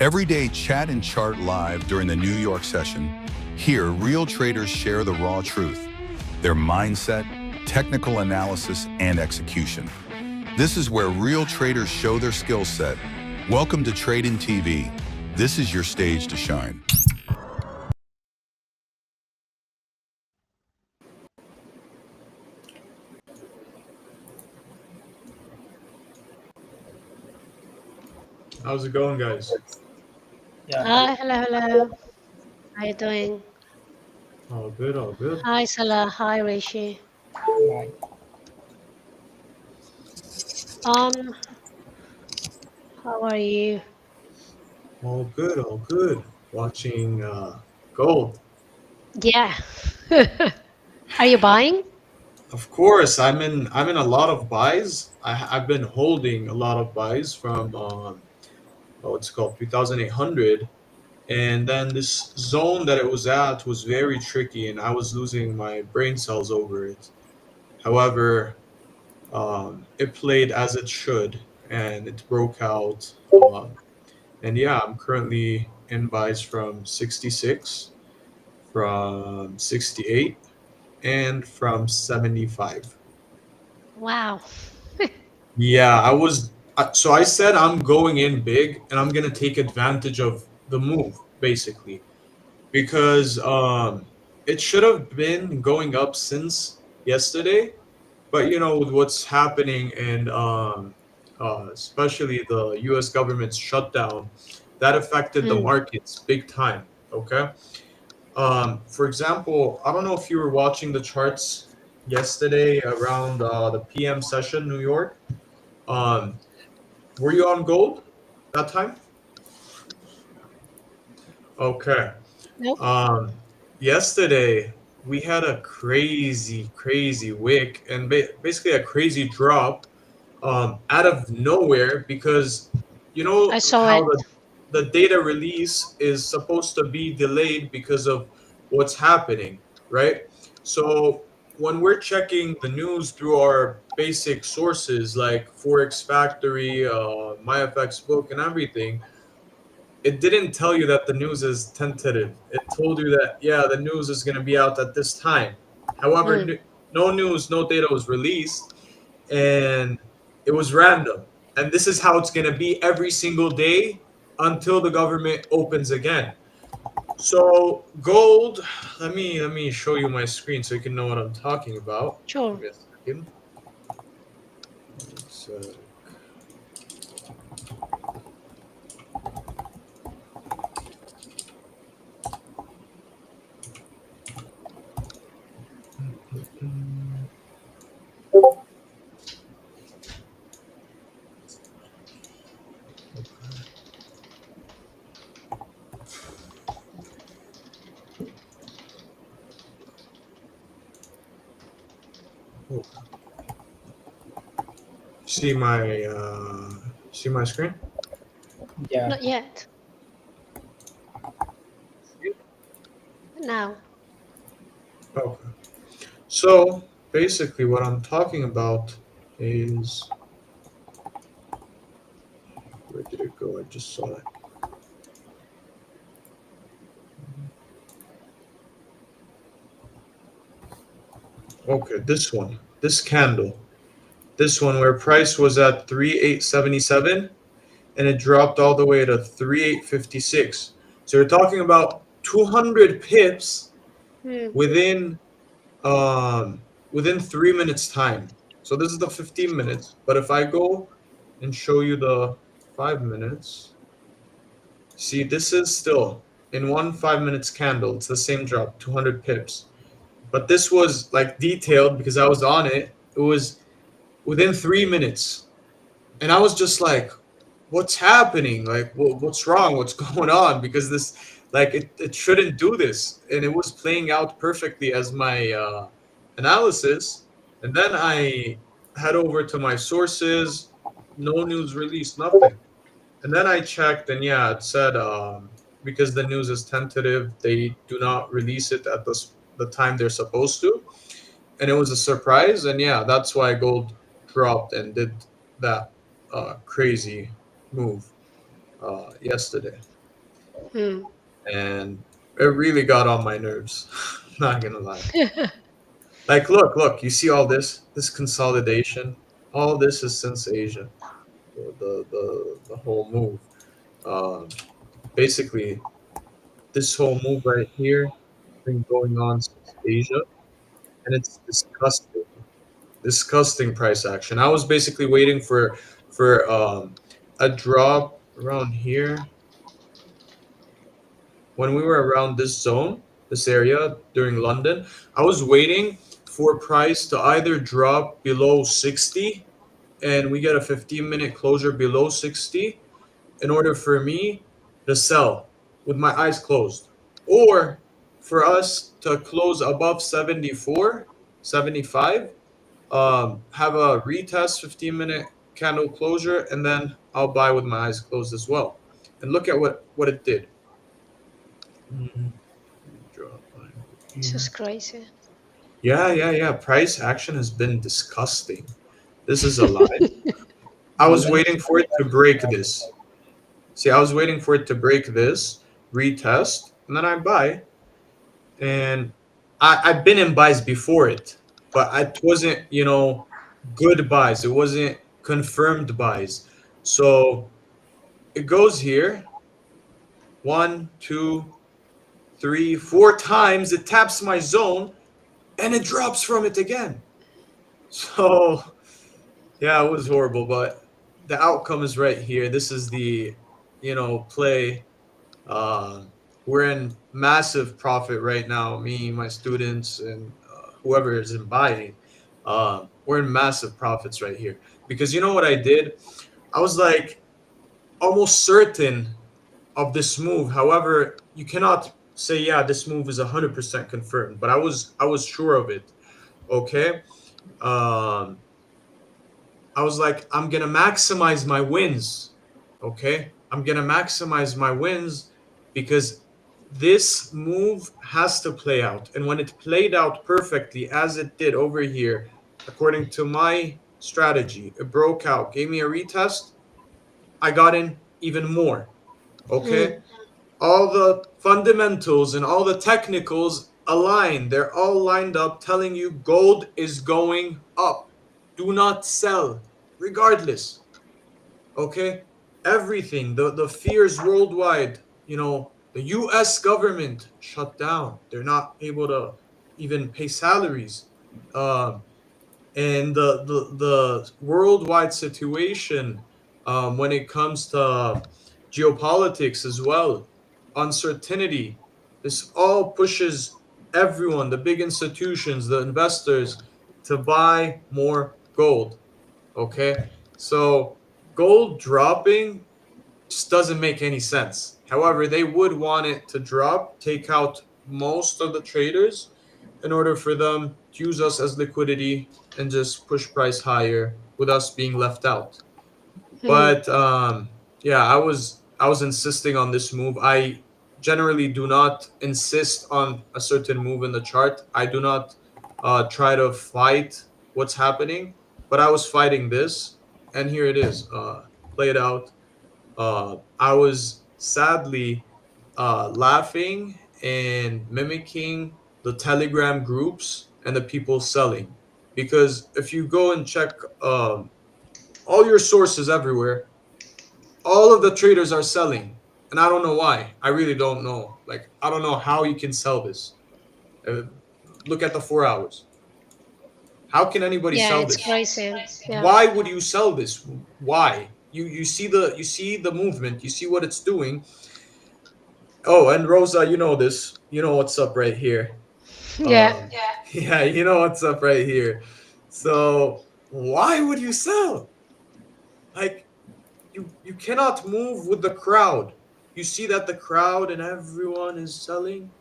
Every day, chat and chart live during the New York session. Here, real traders share the raw truth, their mindset, technical analysis, and execution. This is where real traders show their skill set. Welcome to Tradin TV. This is your stage to shine. How's it going, guys? Yeah. Hi, hello. How you doing? All good, all good. Hi, Salah. Hi, Rishi. Right. Um, how are you? All good, all good. Watching gold. Yeah. Are you buying? Of course, I'm in a lot of buys. I've been holding a lot of buys from what's it called 3,800, and then this zone that it was at was very tricky, and I was losing my brain cells over it. However, it played as it should, and it broke out. And yeah, I'm currently in buys from 66, from 68, and from 75. Wow. Yeah, so I said I'm going in big and I'm going to take advantage of the move, basically, because it should have been going up since yesterday. But with what's happening and especially the U.S. government's shutdown, that affected the Mm. markets big time. Okay. For example, I don't know if you were watching the charts yesterday around the PM session, New York. Um, were you on gold that time? Okay. Nope. Um, Yesterday we had a crazy wick and basically a crazy drop out of nowhere because you I know saw how it. the data release is supposed to be delayed because of what's happening, right? So when we're checking the news through our basic sources like Forex Factory, MyFX Book, and everything, it didn't tell you that the news is tentative. It told you that, yeah, the news is going to be out at this time. However, Mm. no news, no data was released, and it was random. And this is how it's going to be every single day until the government opens again. So gold, let me show you my screen so you can know what I'm talking about. Give Sure. me a second. It's, oh, see my screen? Yeah. Not yet. Now. Okay. So basically, what I'm talking about is where did it go? I just saw it. Okay, this candle, this one where price was at 3,877 and it dropped all the way to 3,856. So you're talking about 200 pips Mm. within within 3 minutes time. So this is the 15 minutes, but if I go and show you the 5 minutes, see this is still in one 5 minutes candle. It's the same drop, 200 pips. But this was like detailed because I was on it. It was within 3 minutes. And I was just like, what's happening? Like, what's wrong? What's going on? Because this, like, it shouldn't do this. And it was playing out perfectly as my analysis. And then I head over to my sources, no news release, nothing. And then I checked, and yeah, it said because the news is tentative, they do not release it at the time they're supposed to. And it was a surprise. And yeah, that's why gold dropped and did that crazy move yesterday. Hmm. and it really got on my nerves. Not gonna lie. Like, look, you see all this consolidation. All this is since Asia, the whole move. Um, Basically, this whole move right here has been going on since Asia, and it's disgusting. Disgusting price action. I was basically waiting for a drop around here when we were around this zone, this area during London. I was waiting for price to either drop below 60 and we get a 15-minute closure below 60 in order for me to sell with my eyes closed, or for us to close above 74, 75, have a retest 15-minute candle closure, and then I'll buy with my eyes closed as well. And look at what it did. Drop line This is here. crazy. Yeah. Price action has been disgusting. This is a lie. I was Even waiting for it to break this. See, I was waiting for it to break this, retest, and then I buy. And I've been in buys before it, but it wasn't, good buys. It wasn't confirmed buys. So it goes here, one, two, three, four times. It taps my zone, and it drops from it again. So yeah, it was horrible, but the outcome is right here. This is the, play. Uh, we're in massive profit right now. Me, my students, and whoever is in buying. We're in massive profits right here because you know what I did? I was like almost certain of this move. However, you cannot say yeah, this move is 100% confirmed, but I was sure of it. Okay. Um, I was like, I'm gonna maximize my wins. Okay. I'm gonna maximize my wins because this move has to play out. And when it played out perfectly, as it did over here, according to my strategy, it broke out, gave me a retest. I got in even more. Hmm. Okay. All the fundamentals and all the technicals align. They're all lined up telling you gold is going up. Do not sell, regardless. Okay? Everything, the fears worldwide, the US government shut down. They're not able to even pay salaries. Um, and the worldwide situation when it comes to geopolitics as well, uncertainty, this all pushes everyone, the big institutions, the investors, to buy more gold. Okay, so gold dropping just doesn't make any sense. However, they would want it to drop, take out most of the traders in order for them to use us as liquidity and just push price higher with us being left out. Hmm. But yeah, I was insisting on this move. I generally do not insist on a certain move in the chart. I do not try to fight what's happening, but I was fighting this, and here it is, played out. I was sadly laughing and mimicking the Telegram groups and the people selling. Because if you go and check all your sources everywhere, all of the traders are selling. And I don't know why. I really don't know. Like, I don't know how you can sell this. Uh, Look at the 4 hours. How can anybody Yeah, sell it's this? crazy. Yeah. Why would you sell this? Why? You see the movement, you see what it's doing. Oh, and Rosa, you know this. You know what's up right here. Yeah. Yeah. Yeah, you know what's up right here. So why would you sell? Like, you cannot move with the crowd. You see that the crowd and everyone is selling.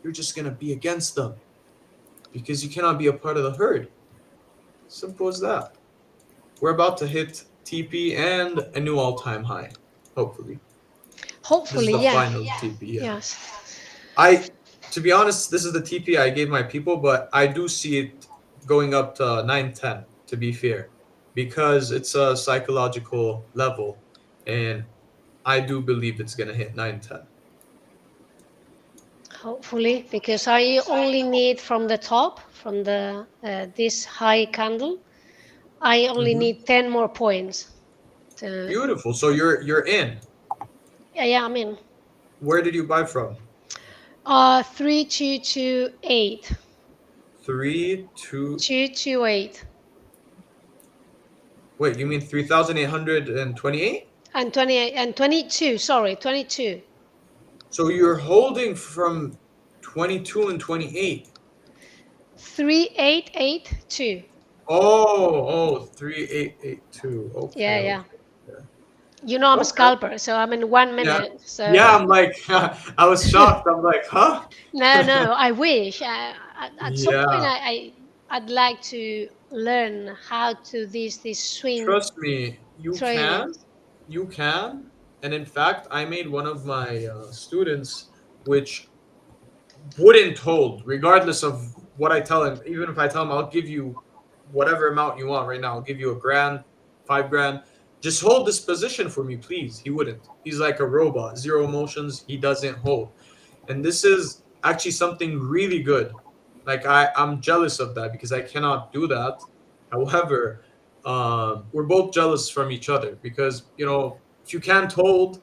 You're just gonna be against them because you cannot be a part of the herd. Simple as that. We're about to hit TP and a new all-time high. Hopefully, this is Hopefully, the yeah. final TP. Yeah. Yes. I, to be honest, this is the TP I gave my people, but I do see it going up to 910, to be fair, because it's a psychological level, and I do believe it's going to hit 910. hopefully, because I only need from the top, from the this high candle, I only Mhm. need 10 more points. To, Beautiful. So you're in. yeah, yeah, I mean, Where did you buy from? 3228, 3, 2. 228, Wait, you mean 3,828? and 28 and 22. Sorry, 22. So you're holding from 22 and 28. 3882. Oh, 3,882. Yeah, Okay, yeah. okay. Okay. You know I'm a Okay. scalper, so I'm in one Yeah. minute. Yeah, So I'm like, I was shocked. I'm like, huh? no, no. I wish at some point Yeah. I'd like to learn how to these swing Trust me, you can. tradings. You can. And in fact, I made one of my students, which wouldn't hold, regardless of what I tell him. Even if I tell him I'll give you whatever amount you want right now, I'll give you 1 grand, 5 grand. Just hold this position for me, please. He wouldn't. He's like a robot, zero emotions. He doesn't hold. And this is actually something really good. Like I'm jealous of that because I cannot do that. However, we're both jealous from each other because if you can't hold,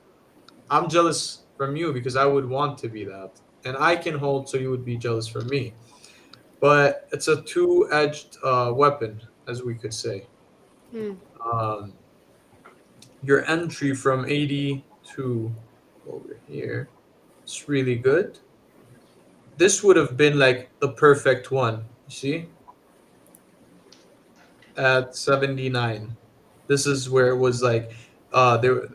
I'm jealous from you because I would want to be that. And I can hold, so you would be jealous from me. But it's a two-edged weapon, as we could say. Hmm. Um, your entry from 80 to over here, it's really good. This would have been like the perfect one, you see, at 79. This is where it was like there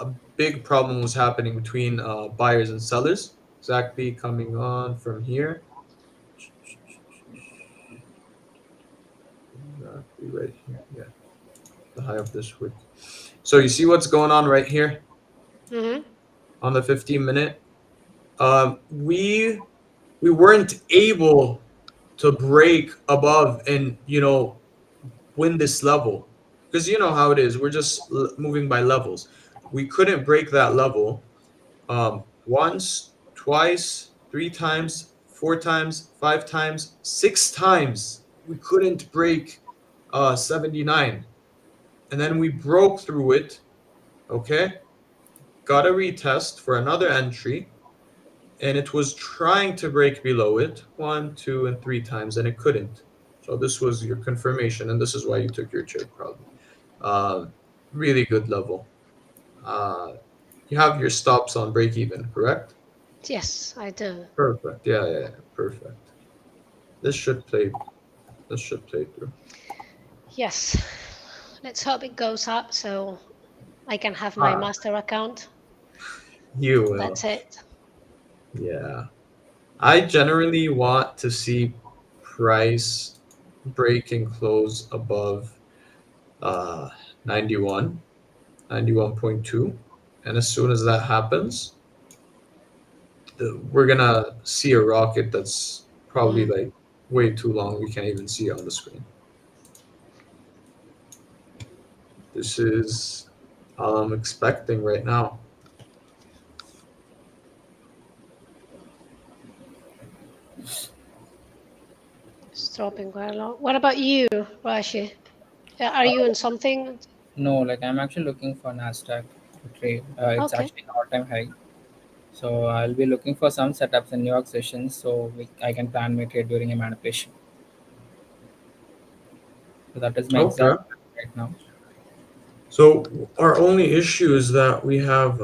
a big problem was happening between buyers and sellers. Exactly coming on from here. Exactly right here. Yeah, the high of this week. So you see what's going on right here Hmm. on the 15 minute. We weren't able to break above and win this level because you know how it is. We're just moving by levels. We couldn't break that level once, twice, 3 times, 4 times, 5 times, 6 times. We couldn't break 79. And then we broke through it. Okay. Got a retest for another entry. And it was trying to break below it 1, 2, and 3 times, and it couldn't. So this was your confirmation, and this is why you took your trade probably. Uh, really good level. Uh, you have your stops on break even, correct? Yes, I do. Perfect. Yeah, yeah, yeah, perfect. This should play. This should play through. Yes. Let's hope it goes up so I can have my Ah, master account. you will. That's it. Yeah. I generally want to see price break and close above uh 91, 91.2. And as soon as that happens, we're gonna see a rocket that's probably Mm. like way too long. We can't even see it on the screen. This is all I'm expecting right now. It's dropping quite a lot. What about you, Rashi? Are you in something? No, like I'm actually looking for Nasdaq to trade. It's Okay. actually an all-time high. So I'll be looking for some setups in New York sessions so I can plan my trade during a manipulation. So that is my Okay. exact plan right now. So our only issue is that we have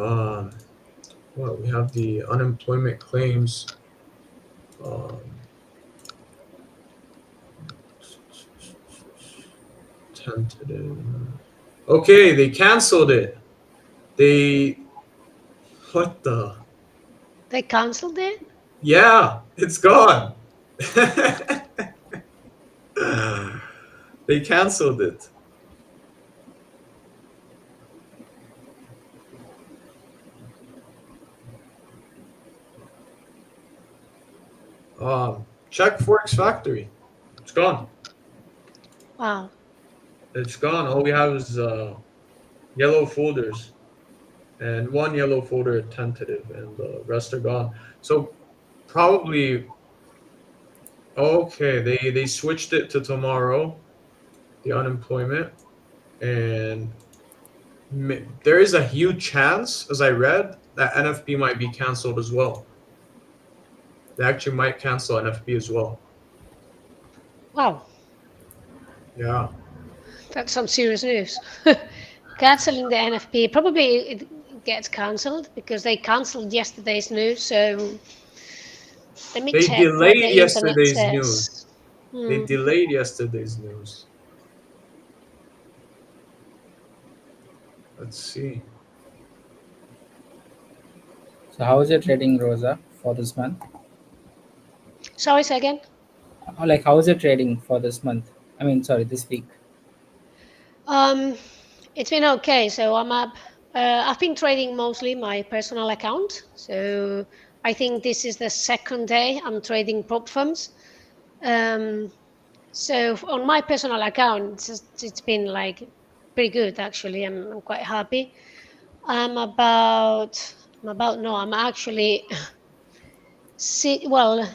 we have the unemployment claims. Um, tentative. Okay, they canceled it. They what the? They cancelled it? Yeah, it's gone. They canceled it. Check Forex Factory. It's gone. Wow. It's gone. All we have is yellow folders and one yellow folder tentative, and the rest are gone. So probably okay. They switched it to tomorrow, the unemployment, and there is a huge chance, as I read, that NFP might be canceled as well. They actually might cancel NFP as well. Wow, Yeah, that's some serious news. Canceling the NFP, probably it gets cancelled because they cancelled yesterday's news. So let me they check what the delayed internet yesterday's news. says. They Hmm. delayed yesterday's news. Let's see. So how is your trading, Rosa, for this month? Sorry, say again. Like how is your trading for this month? I mean, sorry, this week. Um, it's been okay. So I'm up. I've been trading mostly my personal account. So I think this is the second day I'm trading prop firms. Um, so on my personal account, it's been like pretty good actually. I'm quite happy. I'm about. I'm about. No, I'm actually. Well,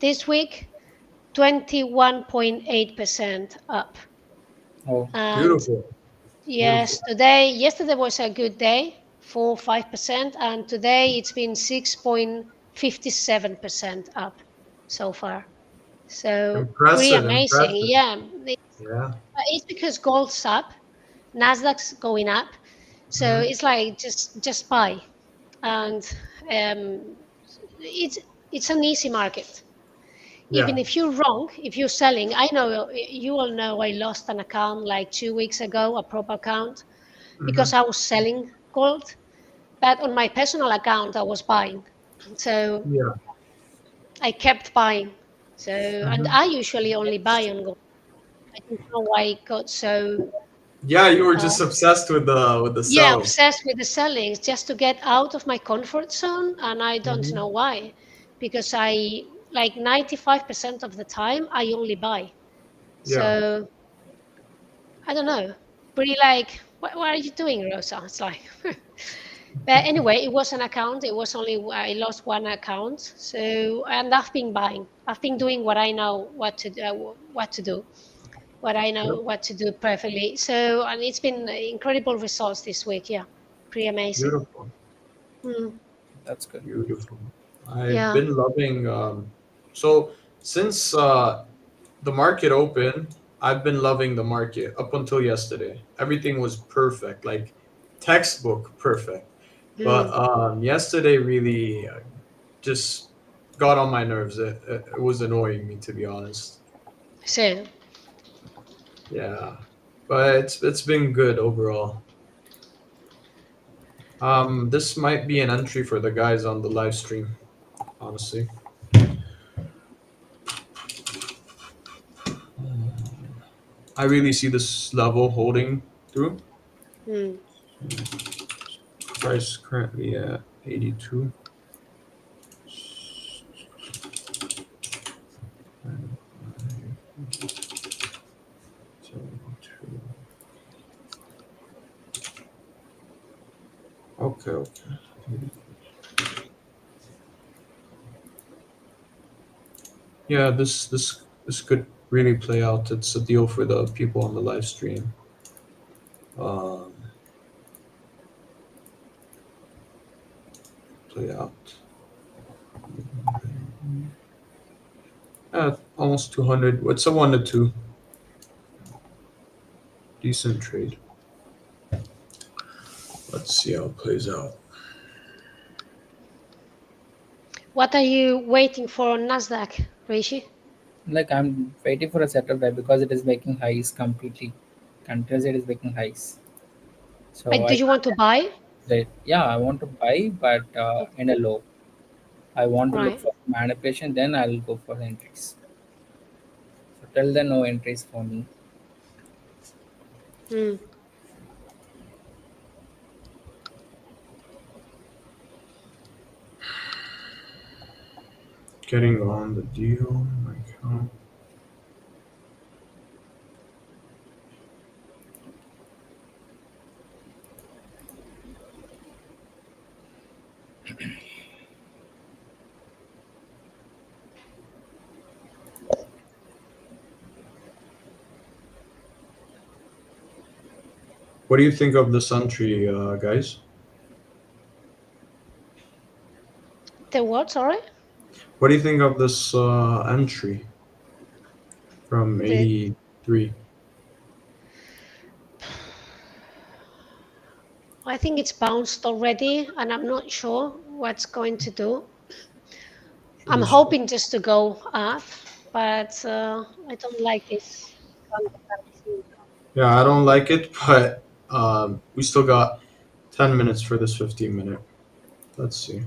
this week 21.8% up. Oh, And Beautiful, beautiful. yes, yesterday was a good day, 5%, and today it's been 6.57% up so far. So pretty Impressive, amazing. impressive. Yeah, Yeah, it's because gold's up, Nasdaq's going up, so hmm, it's like just buy, and um, it's it's an easy market. Even yeah, if you're wrong, if you're selling, I know you all know I lost an account like 2 weeks ago, a prop account, because hmm, I was selling gold, but on my personal account I was buying. So yeah, I kept buying. So and hmm. I usually only buy on gold. I don't know why it got so Yeah. You were uh, just obsessed with the yeah, selling. obsessed with the sellings just to get out of my comfort zone, and I don't know Hmm. why, because I like 95% of the time I only buy. Yeah, So I don't know. Pretty like, what are you doing, Rosa? It's like, but anyway, it was an account. It was only I lost one account. So and I've been buying. I've been doing what I know what to do, what I yep. know what to do perfectly. So and it's been incredible results this week. Yeah, pretty amazing. Beautiful, Mm, that's good. beautiful. I've yeah. been loving. So since the market opened, I've been loving the market up until yesterday. Everything was perfect, like textbook perfect. But Mm, yesterday really just got on my nerves. It was annoying me, to be honest. so Yeah, but it's been good overall. This might be an entry for the guys on the live stream, honestly. I really see this level holding through. mm. Price currently at 82. 72. Okay, okay. Yeah, this could really play out. It's a deal for the people on the live stream. Um, play out. Almost 200. What's a 1 to 2? Decent trade. Let's see how it plays out. What are you waiting for on Nasdaq, Rishi? Like I'm waiting for a setup there because it is making highs completely. Continuously it is making highs. So Do I you want to can't buy? trade. Yeah, I want to buy, but in a low. I want to look Right. for manipulation, then I'll go for the entries. So till then, no entries for me. Mm. Getting on the deal. My account. What do you think of this entry, guys? The what? Sorry. What do you think of this entry from The 83? I think it's bounced already, and I'm not sure what's going to do. I'm Just- hoping just to go up, but I don't like this candle that I'm seeing. Yeah, I don't like it, but we still got 10 minutes for this 15-minute. Let's see.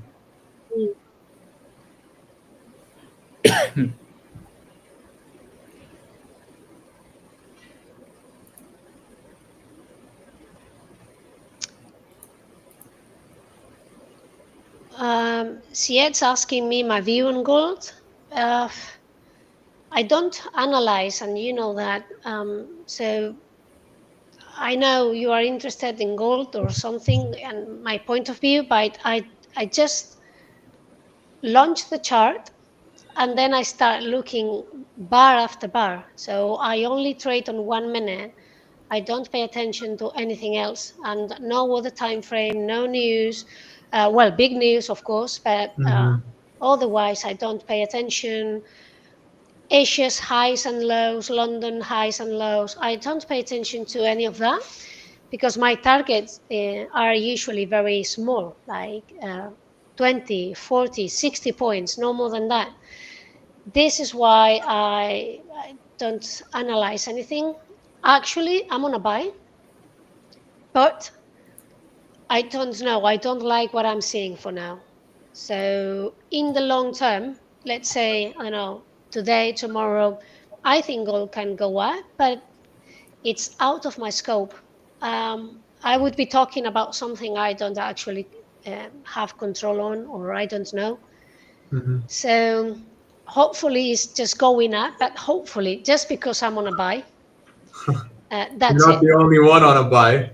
Siet's asking me my view on gold. Uh, I don't analyze, and you know that. So I know you are interested in gold or something, and my point of view, but I just launch the chart and then I start looking bar after bar. So I only trade on 1 minute. I don't pay attention to anything else, and no other time frame, no news. Well, big news, of course, but Mm-hmm. otherwise I don't pay attention. Asia's highs and lows, London highs and lows. I don't pay attention to any of that because my targets are usually very small, like 20, 40, 60 points, no more than that. This is why I don't analyze anything. Actually, I'm on a buy, but I don't know. I don't like what I'm seeing for now. So in the long term, let's say, I don't know, today, tomorrow, I think gold can go up, but it's out of my scope. I would be talking about something I don't actually have control on, or I don't know. Mm-hmm. So hopefully it's just going up, but hopefully just because I'm on a buy, You're that's not it. the only one on a buy.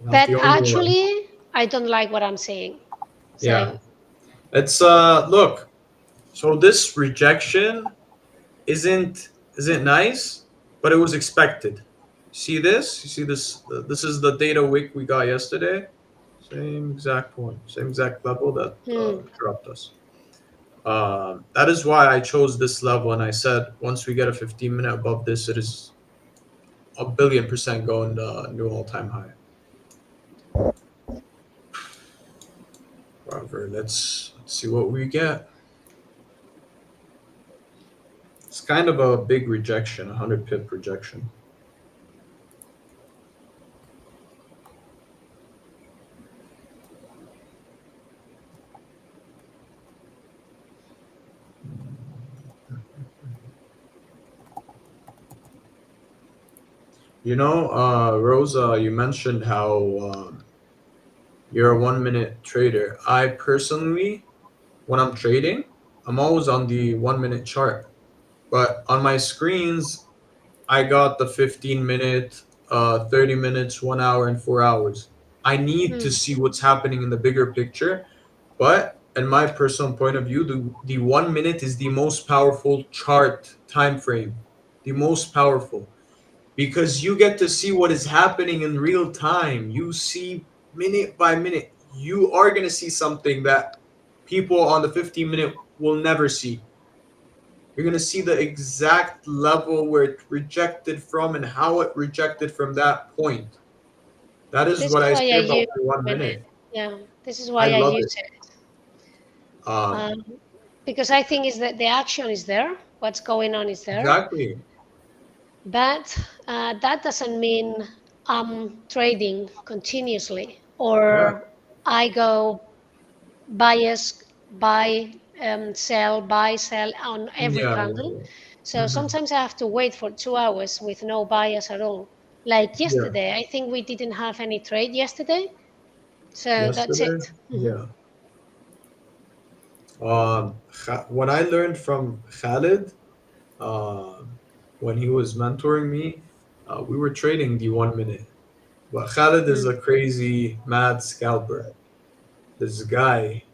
Not But the only one. actually, I don't like what I'm seeing. Yeah. So It's look. So this rejection isn't nice, but it was expected. See this? You see this? This is the data wick we got yesterday. Same exact point, same exact level that dropped us. That is why I chose this level, and I said once we get a 15-minute above this, it is a billion% going to new all-time high. However, let's see what we get. It's kind of a big rejection, 100 pip rejection. You know, Rosa, you mentioned how you're a 1 minute trader. I personally, when I'm trading, I'm always on the 1 minute chart. But on my screens, I got the 15-minute, 30 minutes, 1 hour, and 4 hours. I need to see what's happening in the bigger picture. But in my personal point of view, the 1 minute is the most powerful chart time frame. The most powerful. Because you get to see what is happening in real time. You see minute by minute. You are going to see something that people on the 15-minute will never see. You're going to see the exact level where it rejected from and how it rejected from that point. That is this what is I why I say about use the 1 minute. it. Yeah, this is I why I love it. use it. Um, Um, because I think is that the action is there, what's going on is there, exactly. but that doesn't mean I'm trading continuously Yeah. or I go bias, buy, sell on every Yeah. candle. So Hmm. sometimes I have to wait for 2 hours with no bias at all. Like Yeah. yesterday, I think we didn't have any trade yesterday. So that's it. Yesterday. Mhm. Yeah. What I learned from Khalid, when he was mentoring me, we were trading the 1 minute. But Khalid is a Mm. crazy, mad scalper. This guy,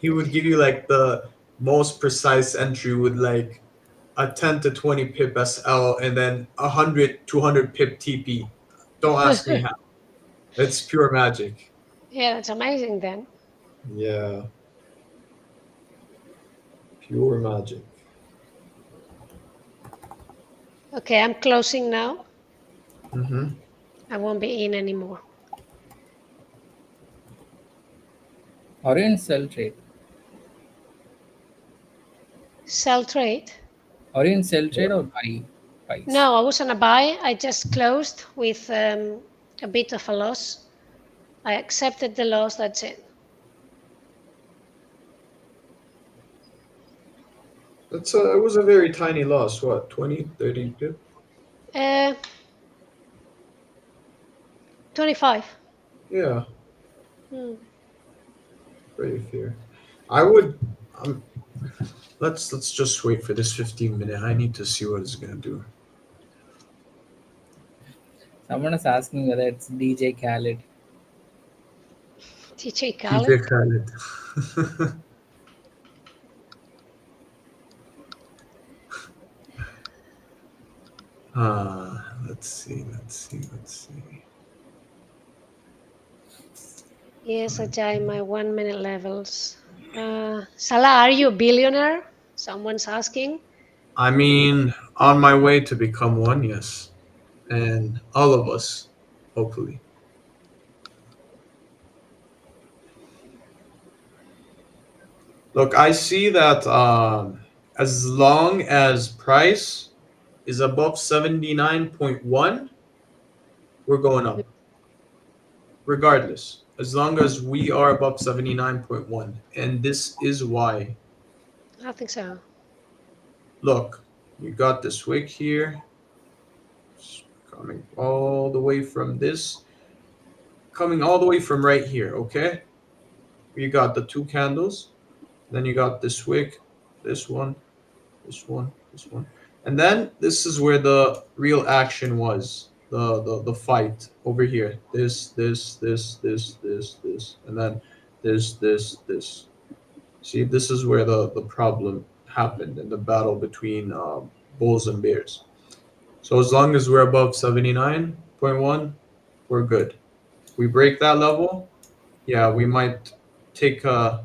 he would give you like the most precise entry with like a 10 to 20 pip SL and then 100, 200 pip TP. Don't ask me how. It's pure magic. Yeah, that's amazing then. Yeah, pure magic. Okay, I'm closing now. Mm-hmm. I won't be in anymore. Are you in sell trade? Sell trade? Are you in sell trade or buys? No, I was on a buy. I just closed with a bit of a loss. I accepted the loss. That's it. It was a very tiny loss. What, 20, 30 pip? 25. Yeah, Hmm. pretty fair. I would. Um, let's just wait for this 15 minute. I need to see what it's gonna do. Someone is asking whether it's DJ Khaled. TJ TJ Khaled. Khaled. Let's see. Let's see. Let's see. Yes, Ajay, my 1 minute levels. Salah, are you a billionaire? Someone's asking. I mean, on my way to become one, yes, and all of us, hopefully. Look, I see that as long as price is above 79.1, we're going up. Regardless, as long as we are above 79.1. And this is why. I think so. Look, you got this wick here, coming all the way from this, coming all the way from right here, okay? You got the two candles, then you got this wick, this one, this one, this one. And then this is where the real action was. The fight over here. This, and then this. See, this is where the problem happened in the battle between bulls and bears. So as long as we're above 79.1, we're good. We break that level, yeah, we might take a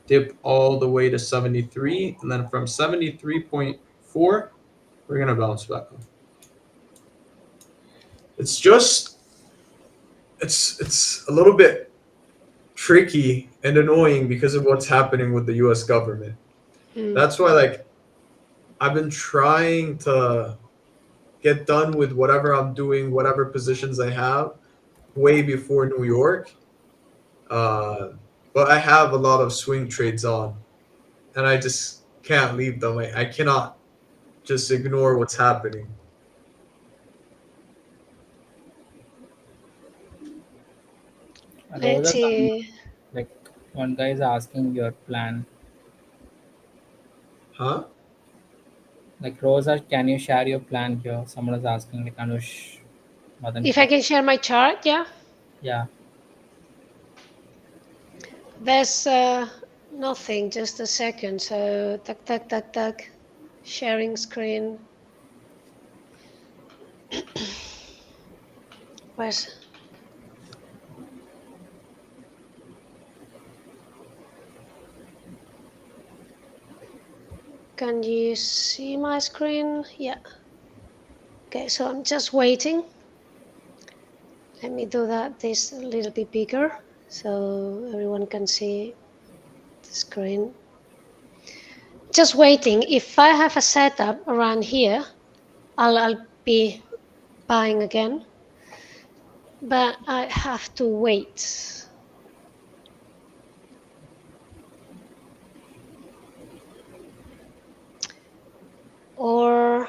dip all the way to 73, and then from 73.4, we're gonna bounce back up. It's just it's a little bit tricky and annoying because of what's happening with the US government. Hmm. That's why like I've been trying to get done with whatever I'm doing, whatever positions I have, way before New York. Uh, but I have a lot of swing trades on, and I just can't leave them. I cannot just ignore what's happening. Let's Rosa, see. like one guy is asking your plan. Huh? Like Rosa, can you share your plan here? Someone is asking like Anush Madan If I Shah. can share my chart, yeah. Yeah. There's nothing, just a second. So, tuck, tuck, tuck, tuck. Sharing screen. Where's. Can you see my screen? Yeah. Okay, so I'm just waiting. Let me do that this a little bit bigger so everyone can see the screen. Just waiting. If I have a setup around here, I'll be buying again. But I have to wait. Or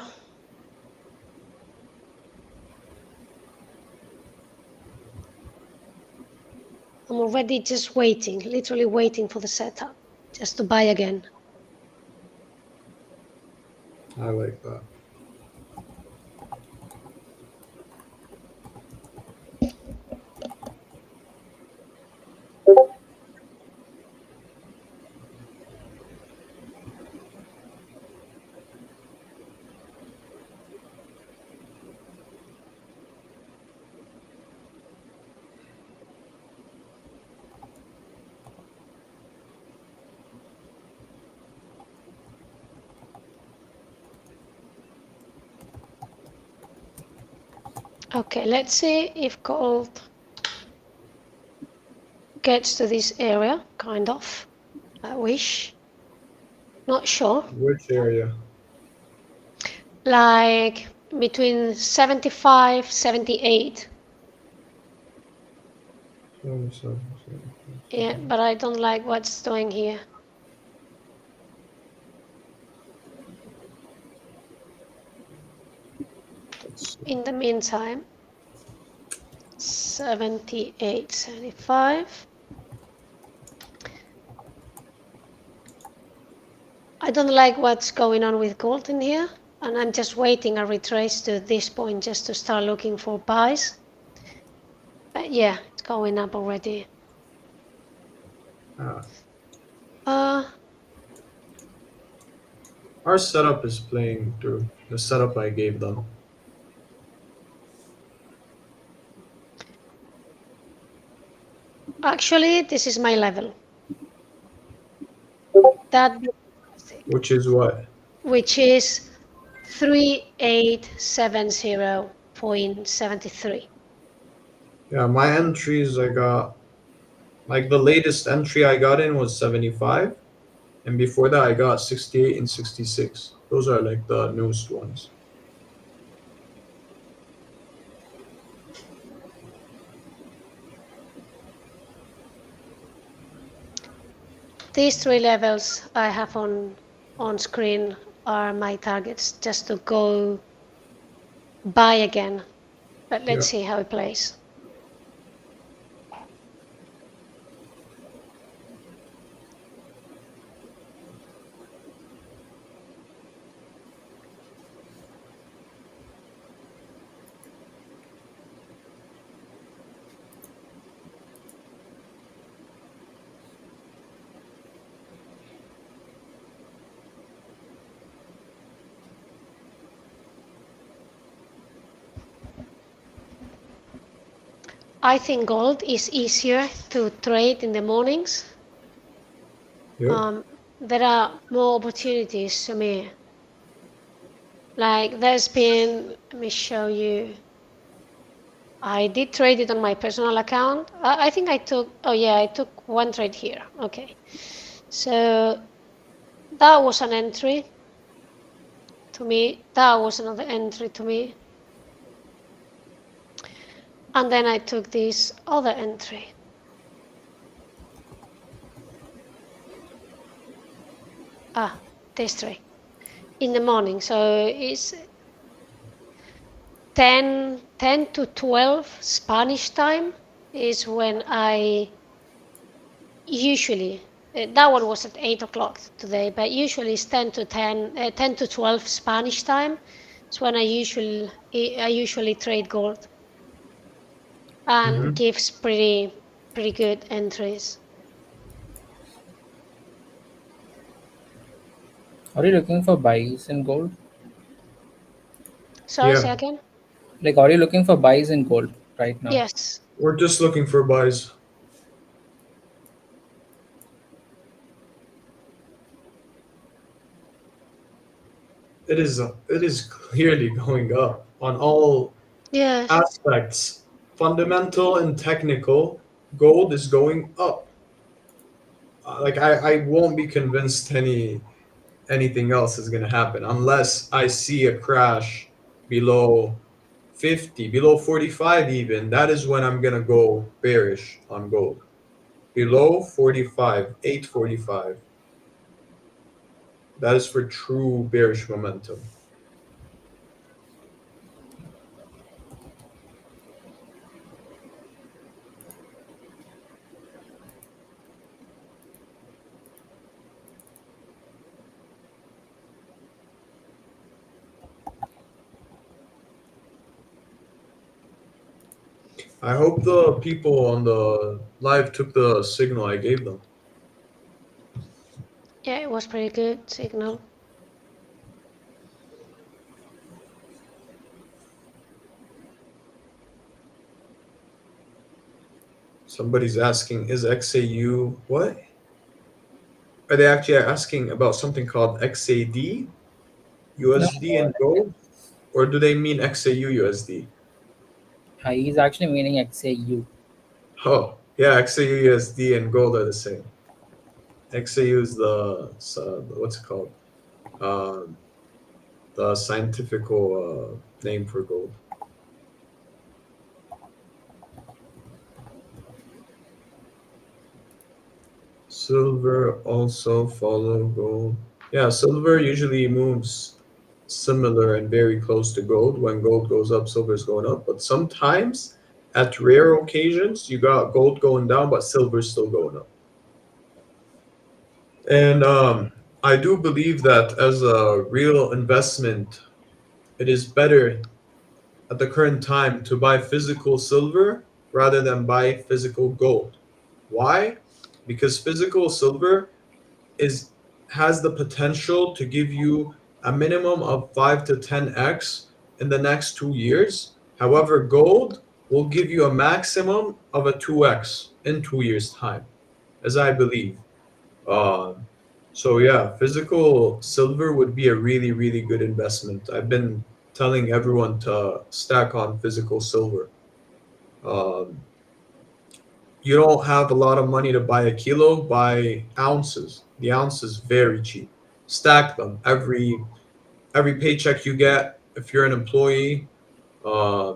I'm already just waiting, literally waiting for the setup, just to buy again. I like that. Okay, let's see if gold gets to this area, kind of. I wish. Not sure. Which area? Like between 75, 78. Yeah, but I don't like what's doing here. In the meantime, 78, 75. I don't like what's going on with gold in here, and I'm just waiting a retrace to this point just to start looking for buys. But yeah, it's going up already. Our setup is playing through the setup I gave them. Actually, this is my level. That, Which is what? which is 3870.73. Yeah, my entries I got, like the latest entry I got in was 75, and before that I got 68 and 66. Those are like the newest ones. These three levels I have on screen are my targets just to go buy again. But let's see how it plays. I think gold is easier to trade in the mornings. Yep. There are more opportunities to me. Like there's been, let me show you. I did trade it on my personal account. I think I took, oh yeah, I took one trade here. Okay. So that was an entry to me. That was another entry to me. And then I took this other entry. This three in the morning. So it's 10 to 12 Spanish time is when I usually, that one was at 8 o'clock today, but usually it's 10 to 12 Spanish time. It's when I usually trade gold and gives pretty good entries. Are you looking for buys in gold? Sorry, Yeah. say again? Like, are you looking for buys in gold right now? Yes. We're just looking for buys. It is clearly going up on all Yes. aspects. Fundamental and technical, gold is going up. Like I won't be convinced anything else is gonna happen unless I see a crash below 50, below 45 even. That is when I'm gonna go bearish on gold. Below 45, 845. That is for true bearish momentum. I hope the people on the live took the signal I gave them. Yeah, it was pretty good signal. Somebody's asking, is XAU what? Are they actually asking about something called XAD, No, USD, and gold? Or do they mean XAU USD? He's actually meaning XAU. Oh, yeah, XAUUSD and gold are the same. XAU is what's it called? Um, the scientific name for gold. Silver also follow gold. Yeah, silver usually moves similar and very close to gold. When gold goes up, silver is going up. But sometimes, at rare occasions, you got gold going down, but silver's still going up. And I do believe that as a real investment, it is better at the current time to buy physical silver rather than buy physical gold. Why? Because physical silver is has the potential to give you a minimum of 5 to 10x in the next 2 years. However, gold will give you a maximum of a 2x in 2 years' time, as I believe. Um, so yeah, physical silver would be a really, really good investment. I've been telling everyone to stack on physical silver. Um, you don't have a lot of money to buy a kilo, buy ounces. The ounce is very cheap. Stack them every paycheck you get. If you're an employee, uh,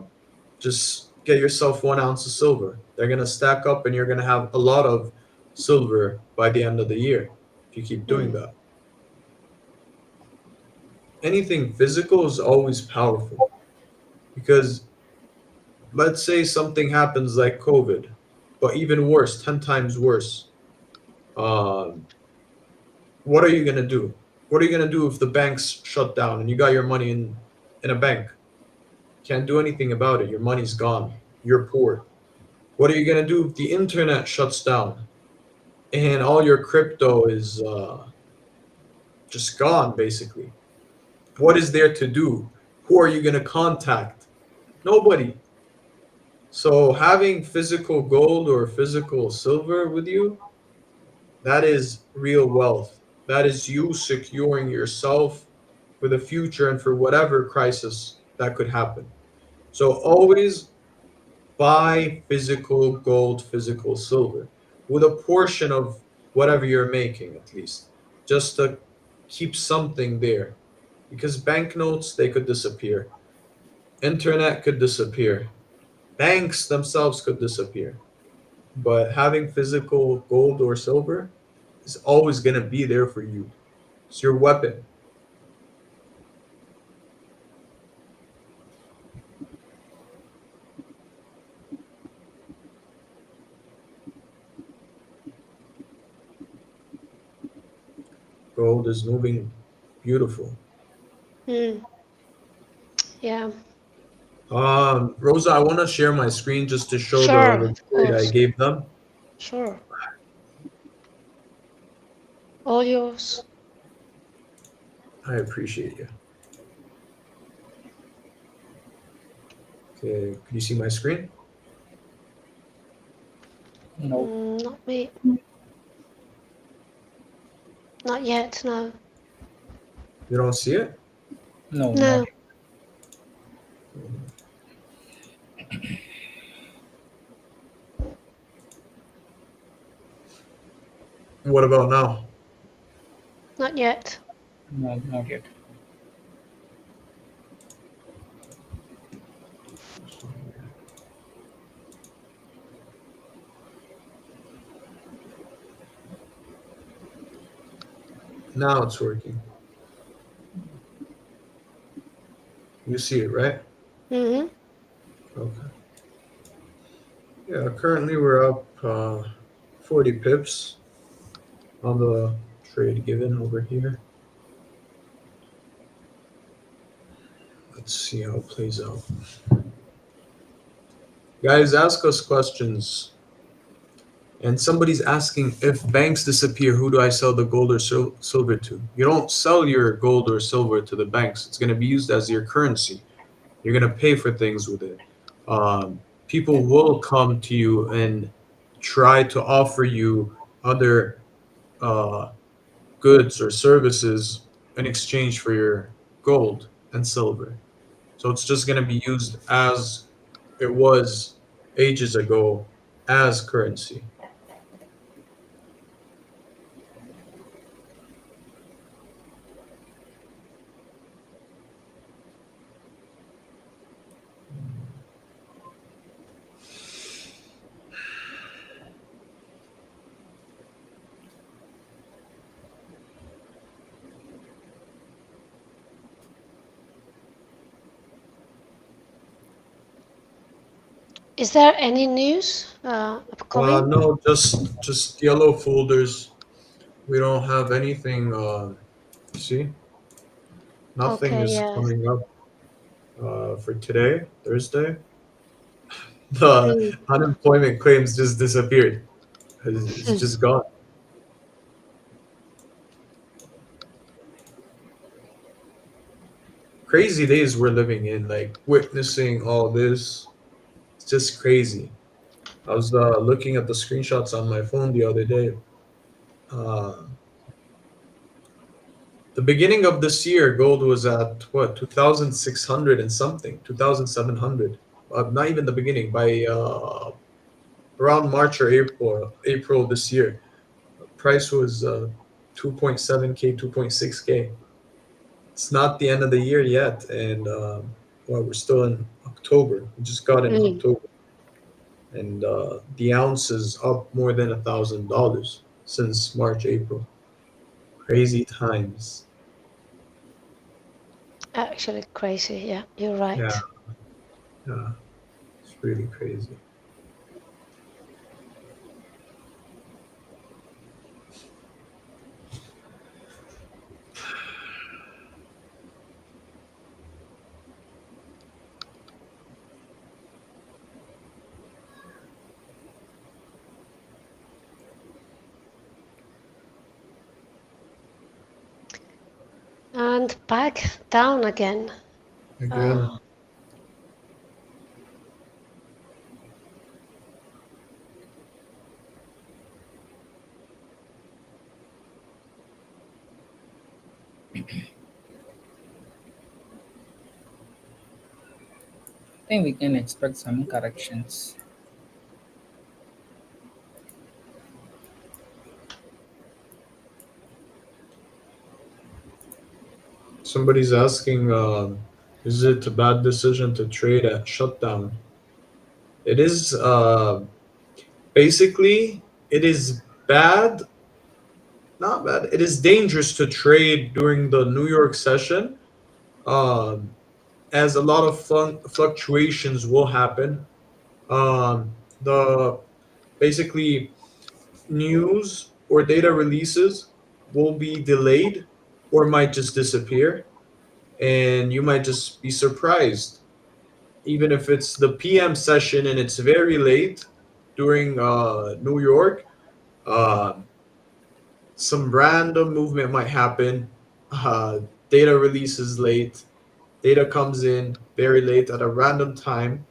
just get yourself 1 ounce of silver. They're gonna stack up, and you're gonna have a lot of silver by the end of the year if you keep doing Mm. that. Anything physical is always powerful because let's say something happens like COVID, but even worse, 10 times worse. Um, what are you going to do? What are you going to do if the banks shut down and you got your money in a bank? Can't do anything about it. Your money's gone. You're poor. What are you going to do if the internet shuts down and all your crypto is just gone, basically? What is there to do? Who are you going to contact? Nobody. So having physical gold or physical silver with you, that is real wealth. That is you securing yourself for the future and for whatever crisis that could happen. So always buy physical gold, physical silver with a portion of whatever you're making at least, just to keep something there. Because banknotes, they could disappear. Internet could disappear. Banks themselves could disappear. But having physical gold or silver is always going to be there for you. It's your weapon. Gold is moving beautiful. Mm. Yeah. Rosa, I want to share my screen just to show Sure. the Of trade I course. gave them. Sure. All yours. I appreciate you. Okay, can you see my screen? No. Not me. Not yet. No. You don't see it? No, No. not. What about now? Not yet. No, not yet. Now it's working. You see it, right? Mm-hmm. Okay. Yeah, currently we're up 40 pips on the trade given over here. Let's see how it plays out. Guys, ask us questions. And somebody's asking, if banks disappear, who do I sell the gold or silver to? You don't sell your gold or silver to the banks. It's going to be used as your currency. You're going to pay for things with it. People will come to you and try to offer you other uh, goods or services in exchange for your gold and silver. So it's just going to be used as it was ages ago as currency. Is there any news upcoming? No, just yellow folders. We don't have anything. See, nothing Okay, is yeah. coming up for today, Thursday. The Mm. unemployment claims just disappeared. It's just gone. Crazy days we're living in, like witnessing all this. It's just crazy. I was looking at the screenshots on my phone the other day. Uh, the beginning of this year, gold was at what, 2,600 and something, 2,700. Not even the beginning, by around March or April this year, price was 2.7K, 2.6K. It's not the end of the year yet, and well, we're still in October. We just got in Mm. October, and the ounce is up more than $1,000 since March, April. Crazy times. Actually, crazy. Yeah, you're Yeah, right. yeah, it's really crazy. And back down again. Again, Uh, I think we can expect some corrections. somebody's asking, is it a bad decision to trade at shutdown? It is basically it is bad, not bad. It is dangerous to trade during the New York session, um, as a lot of fluctuations will happen. The basically news or data releases will be delayed or might just disappear, and you might just be surprised, even if it's the PM session and it's very late during New York. Um, some random movement might happen. Data releases late. Data comes in very late at a random time,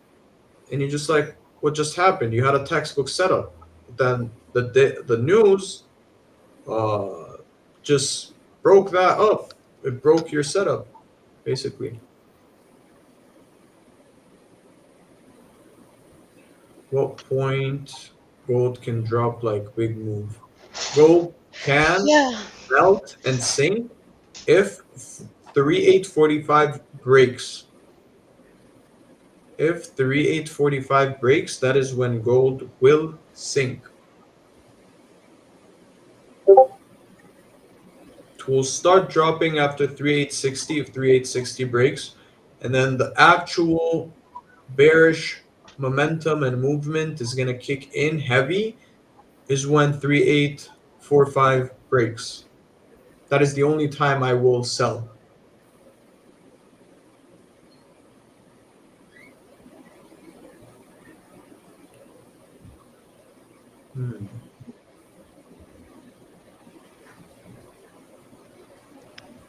and you're just like, "What just happened?" You had a textbook setup, then the news uh, just broke that up. It broke your setup, basically. What point gold can drop like big move? Gold can yeah. melt and sink if 3845 breaks. If 3845 breaks, that is when gold will sink. It will start dropping after 3860 if 3860 breaks, and then the actual bearish momentum and movement is going to kick in heavy is when 3845 breaks. That is the only time I will sell. Hmm.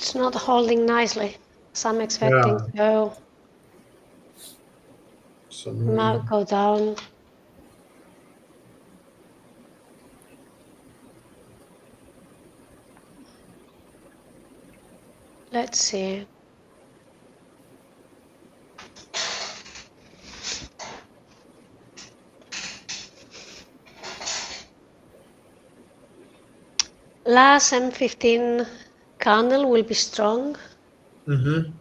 It's not holding nicely, as I'm expecting. Yeah, So might some go down. Let's see. Last M15 candle will be strong. Mm-hmm.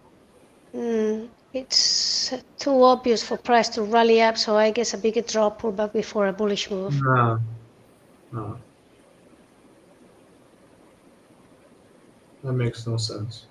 It's too obvious for price to rally up, so I guess a bigger drop probably before a bullish move. Nah, nah, that makes no sense.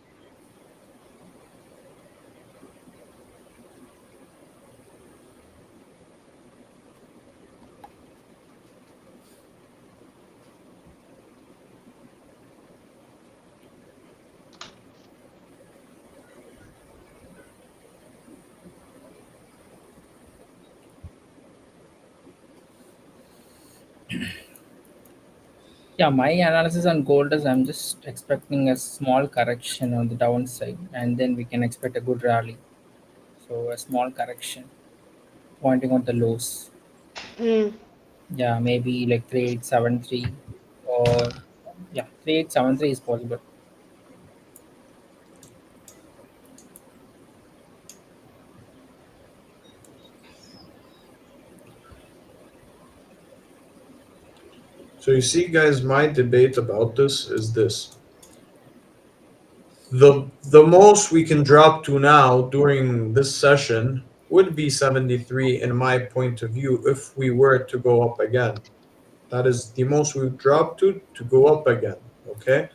Yeah, my analysis on gold is I'm just expecting a small correction on the downside, and then we can expect a good rally. So a small correction pointing out the lows. Hmm. Yeah, maybe like 3873 or yeah, 3873 is possible. So you see, guys, my debate about this is this. The most we can drop to now during this session would be 73 in my point of view if we were to go up again. That is the most we would drop to go up again. Okay.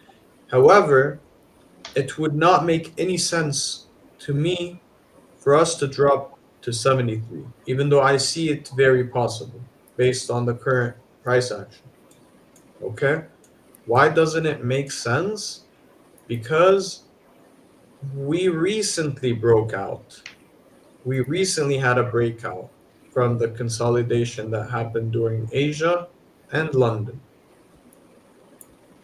However, it would not make any sense to me for us to drop to 73, even though I see it very possible based on the current price action. Okay. Why doesn't it make sense? Because we recently broke out. We recently had a breakout from the consolidation that happened during Asia and London.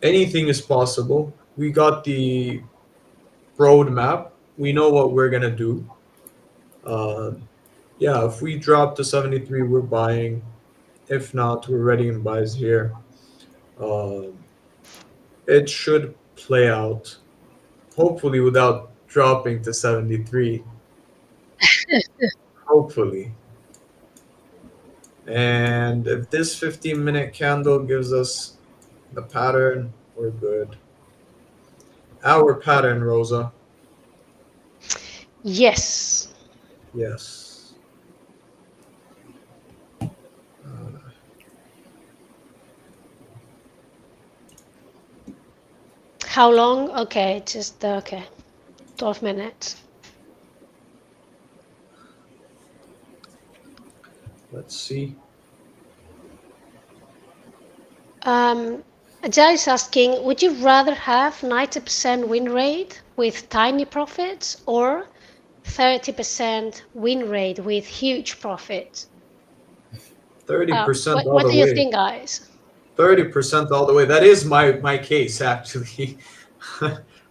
Anything is possible. We got the roadmap. We know what we're gonna do. Uh, yeah, if we drop to 73, we're buying. If not, we're ready in buys here. Um, it should play out, hopefully, without dropping to 73. Hopefully. And if this 15-minute candle gives us the pattern, we're good. Our pattern, Rosa. Yes. Yes. Uh, How long? Okay, just okay. 12 minutes. let's see. Um, Jai is asking, would you rather have 90% win rate with tiny profits or 30% win rate with huge profits? 30% all What the do you way. think, guys? 30% all the way. That is my case, actually.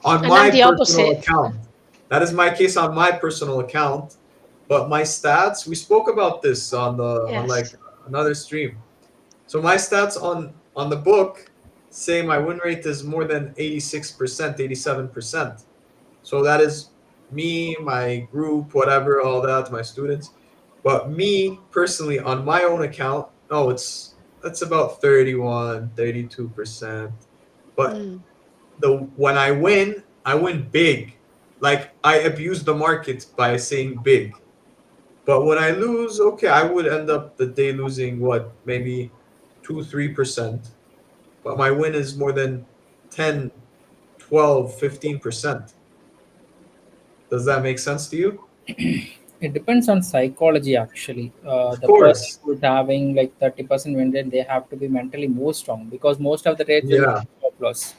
On And I'm my the personal opposite. account. That is my case on my personal account. But my stats, we spoke about this on like Yes. another stream. So my stats on the book say my win rate is more than 86%, 87%. So that is me, my group, whatever, all that, my students. But me personally on my own account, no, it's that's about 31, 32%. But Mm. the when I win big. Like I abuse the market by saying big. But when I lose, okay, I would end up the day losing what, maybe 2, 3%. But my win is more than 10, 12, 15%. Does that make sense to you? It depends on psychology actually. Of The person course. who's having like 30% win rate, they have to be mentally more strong because most of the trades will Yeah. be stop loss.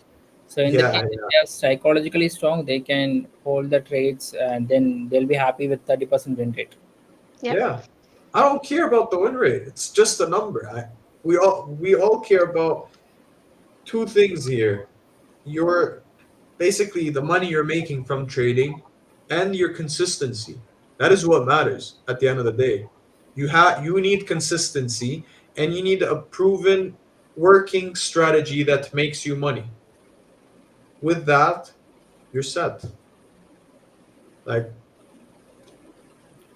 So in the Yeah. case if Yeah. they are psychologically strong, they can hold the trades and then they'll be happy with 30% win rate. Yep. Yeah. I don't care about the win rate. It's just a number. We all care about two things here. Your basically the money you're making from trading and your consistency. That is what matters at the end of the day. You need consistency and you need a proven working strategy that makes you money. With that, you're set. Like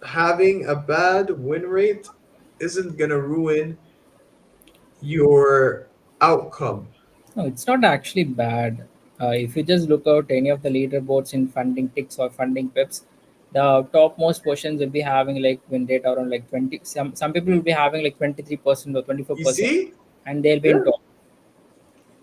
having a bad win rate isn't gonna ruin your outcome. No, it's not actually bad. If you just look out any of the leaderboards in funding ticks or funding pips, the topmost positions will be having like win rate around like 20. Some people will be having like 23% or You 24%, see? and they'll be Yeah, in top.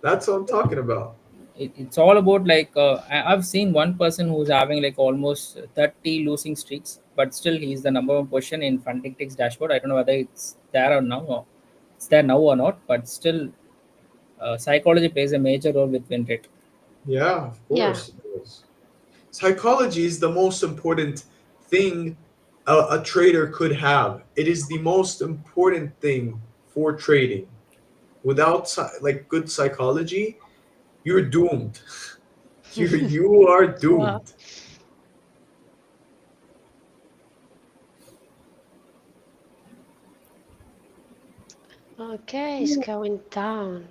that's what I'm talking about. It's all about like I've seen one person who's having like almost 30 losing streaks, but still he's the number one position in funding ticks dashboard. I don't know whether it's there or now, or it's there now or not, but still, psychology plays a major role with win rate. Yeah, of Yeah. course it does. Psychology is the most important thing a trader could have. It is the most important thing for trading. Without like good psychology, you're doomed. You are Wow. doomed. Okay, it's going down.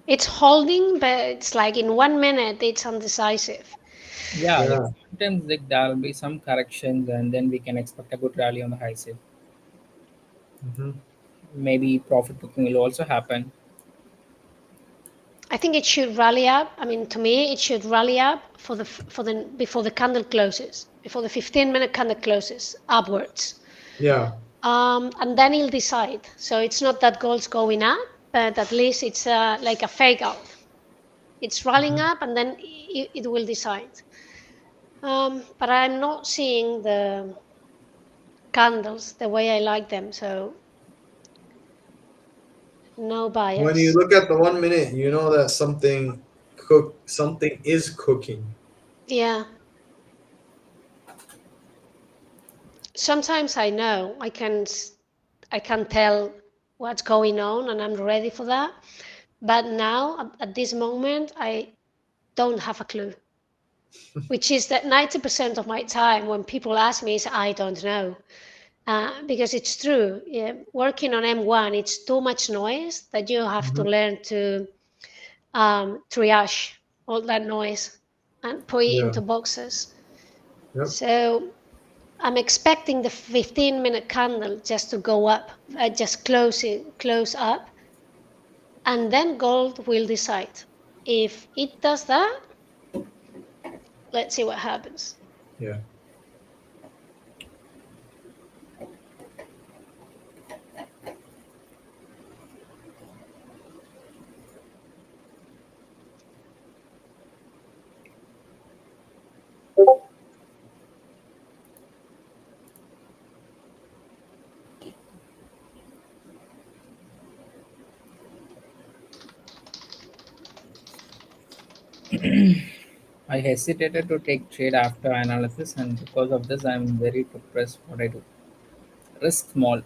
It's holding, but it's like in 1 minute it's undecisive. Yeah, like Yeah. sometimes like there'll be some corrections, and then we can expect a good rally on the high side. Hmm. Maybe profit booking will also happen. I think it should rally up. I mean, to me, it should rally up for the before the candle closes, before the 15-minute candle closes upwards. Yeah. And then he'll decide. So it's not that gold's going up, but at least it's like a fake out. It's rallying Mhm. up, and then it will decide. But I'm not seeing the candles the way I like them, so no When you bias. look at the 1 minute, you know that something is cooking. Yeah. Sometimes I know I can tell what's going on, and I'm ready for that. But now, at this moment, I don't have a clue. Which is that 90% of my time when people ask me is I don't know. Because it's true. Yeah, working on M1, it's too much noise that you have to Mhm. learn to triage all that noise and put it Yeah. into boxes. Yep. So I'm expecting the 15-minute candle just to go up, just close up, and then gold will decide. If it does that, let's see what happens. Yeah. I hesitated to take trade after analysis, and because of this, I'm very depressed. What I do, risk small,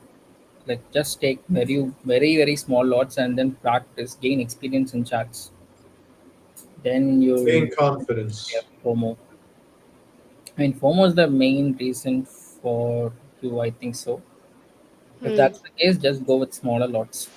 like just take very small lots, and then practice, gain experience in charts. Then Gain you'll confidence. have FOMO. I mean, FOMO is the main reason for you. I think so. If Hmm. that's the case, just go with smaller lots.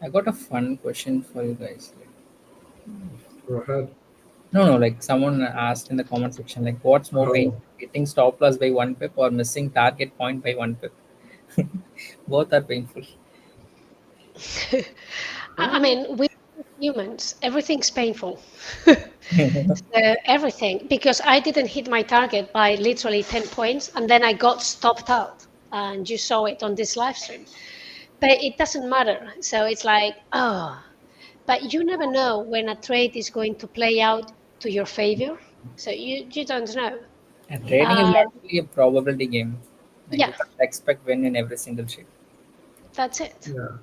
I got a fun question for you guys. Go ahead. No, like someone asked in the comment section, like, what's more Oh. painful, hitting stop loss by 1 pip or missing target point by 1 pip? Both are painful. I Ah. mean, we humans, everything's painful. Everything, because I didn't hit my target by literally 10 points, and then I got stopped out. and you saw it on this live stream. But it doesn't matter. So it's like, oh, but you never know when a trade is going to play out to your favor. So you don't know. And trading is Uh, actually a probability game. Like you yeah, can't expect win in every single trade. that's it. Yeah.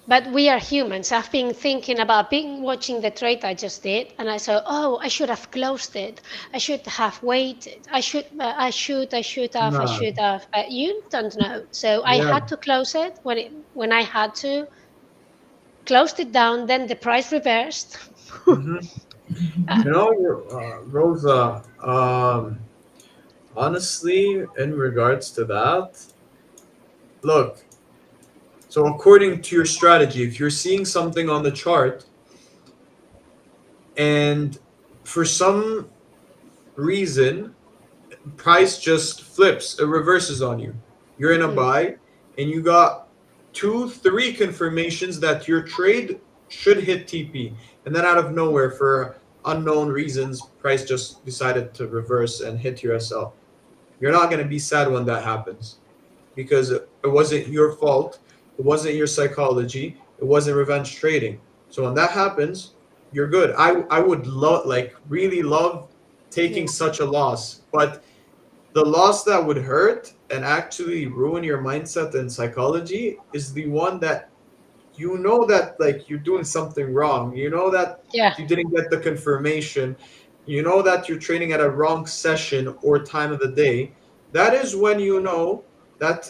But we are humans. I've been thinking about being watching the trade I just did, and I said, "Oh, I should have closed it. I should have waited. I Nah. should have." But you don't know. So I Yeah. had to close it when I had to. Closed it down. Then the price reversed. Hmm. Rosa, honestly, in regards to that, look, so according to your strategy, if you're seeing something on the chart and for some reason price just flips, it reverses on you. You're in a Mm, buy and you got two, three confirmations that your trade should hit TP. And then out of nowhere, for unknown reasons, price just decided to reverse and hit your SL. You're not going to be sad when that happens because it wasn't your fault. It wasn't your psychology. It wasn't revenge trading. So when that happens, you're good. I would love, like, really love taking mm, such a loss, but the loss that would hurt and actually ruin your mindset and psychology is the one that you know that, like, you're doing something wrong. You know that yeah, you didn't get the confirmation. You know that you're trading at a wrong session or time of the day. That is when you know that,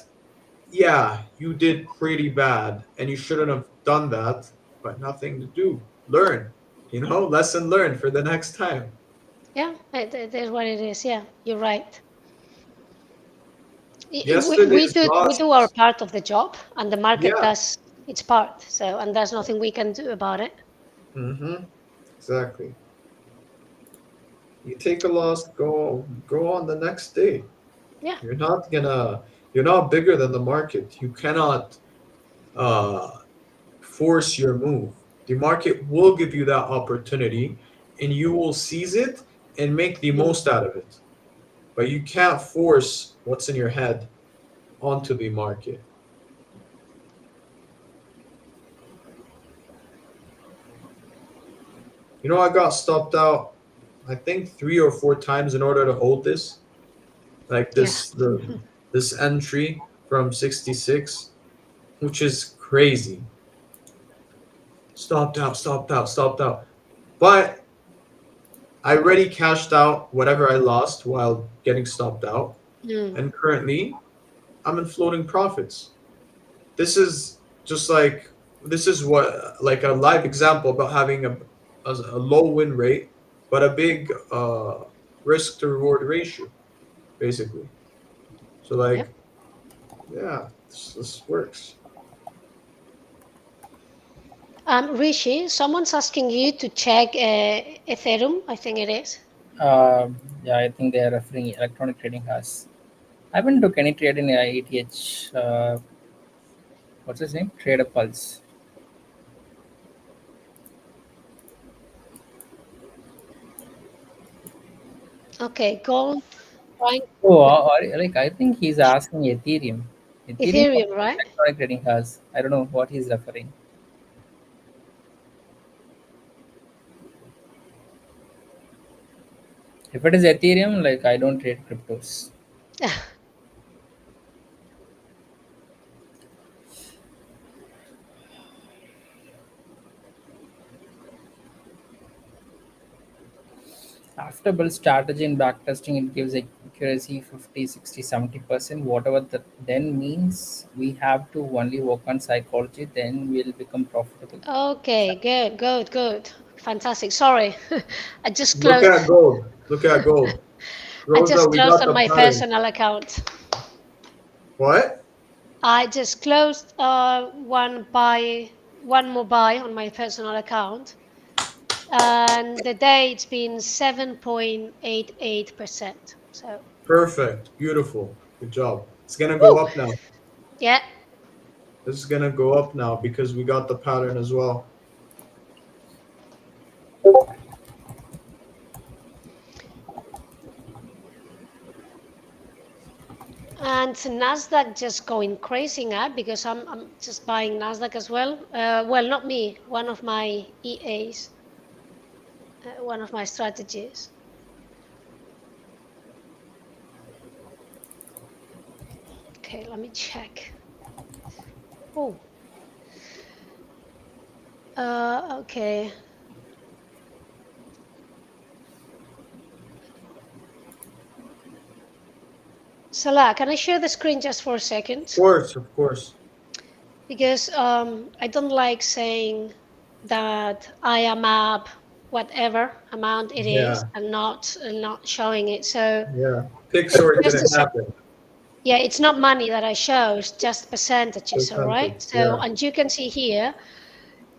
yeah, you did pretty bad and you shouldn't have done that, but nothing to do. Learn, lesson learned for the next time. yeah. It is what it is. Yeah, you're right. We Yesterday's do our loss, part of the job, and the market yeah. does its part. So, and there's nothing we can do about it. Mm-hmm. Exactly. You take a loss, go on the next day. Yeah. You're not bigger than the market. You cannot uh force your move. The market will give you that opportunity and you will seize it and make the Mm. most out of it. But you can't force what's in your head onto the market. I got stopped out, I think 3 or 4 times in order to hold this. Like Yeah. this entry from 66, which is crazy. Stopped out, stopped out, stopped out. But I already cashed out whatever I lost while getting stopped out. Mm. And currently, I'm in floating profits. This is just like, this is what, like, a live example about having a low win rate, but a big risk to reward ratio, basically. So, Yep. like, yeah, this works. Rishi, someone's asking you to check Ethereum. I think it is. Yeah, I think they are referring electronic trading house. I haven't took any trade in ETH. What's his name? Trader Pulse. Okay, gold, Bitcoin, Oh, like I think he's asking Ethereum. Ethereum Ethereum, right? electronic trading house. I don't know what he's referring. If it is Ethereum, like I don't trade cryptos. After build strategy and backtesting, it gives accuracy 50, 60, 70%. Whatever that then means, we have to only work on psychology, then we'll become profitable. Okay, good, good, good. Fantastic. Sorry, I just Look closed. at gold. Look at gold. I Rosa, just we closed got on the my pattern. personal account. What? I just closed one more buy on my personal account, and the day it's been 7.88%. So, Perfect. Beautiful. Good job. It's gonna go woo, up now. yeah. This is gonna go up now because we got the pattern as well. And Nasdaq just going crazy up because I'm just buying Nasdaq as well. Well, not me. One of my EAs, one of my strategies. Okay, let me check. Oh. Okay. Salah, can I share the screen just for a second? Of course. Because I don't like saying that I am up whatever amount it is Yeah. and not showing it. So Yeah. Pics or it just to didn't say, happen. yeah, it's not money that I show, it's just percentages, all right? Percentage. So, Yeah. and you can see here,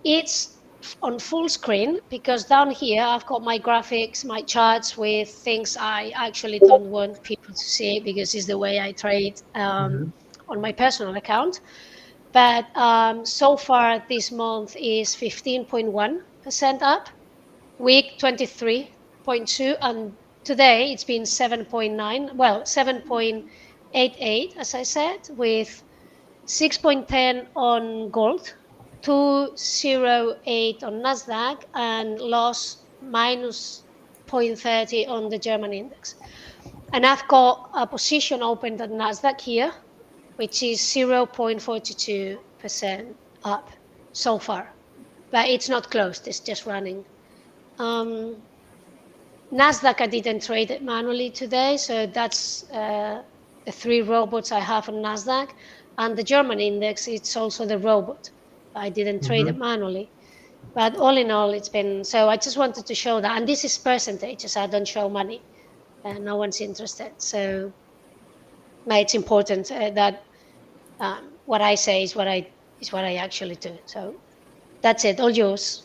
it's on full screen because down here I've got my graphics, my charts with things I actually don't want people to see because it's the way I trade Hmm. on my personal account. But so far this month is 15.1% up, week 23.2, and today it's been 7.9, well, 7.88, as I said, with 6.10 on gold, 208 on Nasdaq, and loss minus 0.30 on the German index. And I've got a position opened at Nasdaq here, which is 0.42% up so far. But it's not closed, it's just running. Nasdaq, I didn't trade it manually today, so that's the three robots I have on Nasdaq. And the German index, it's also the robot. I didn't trade Hmm. it manually. But all in all, it's been, so I just wanted to show that. And this is percentages, I don't show money, and no one's interested. So it's important that what I say is what I actually do. So that's it, all yours.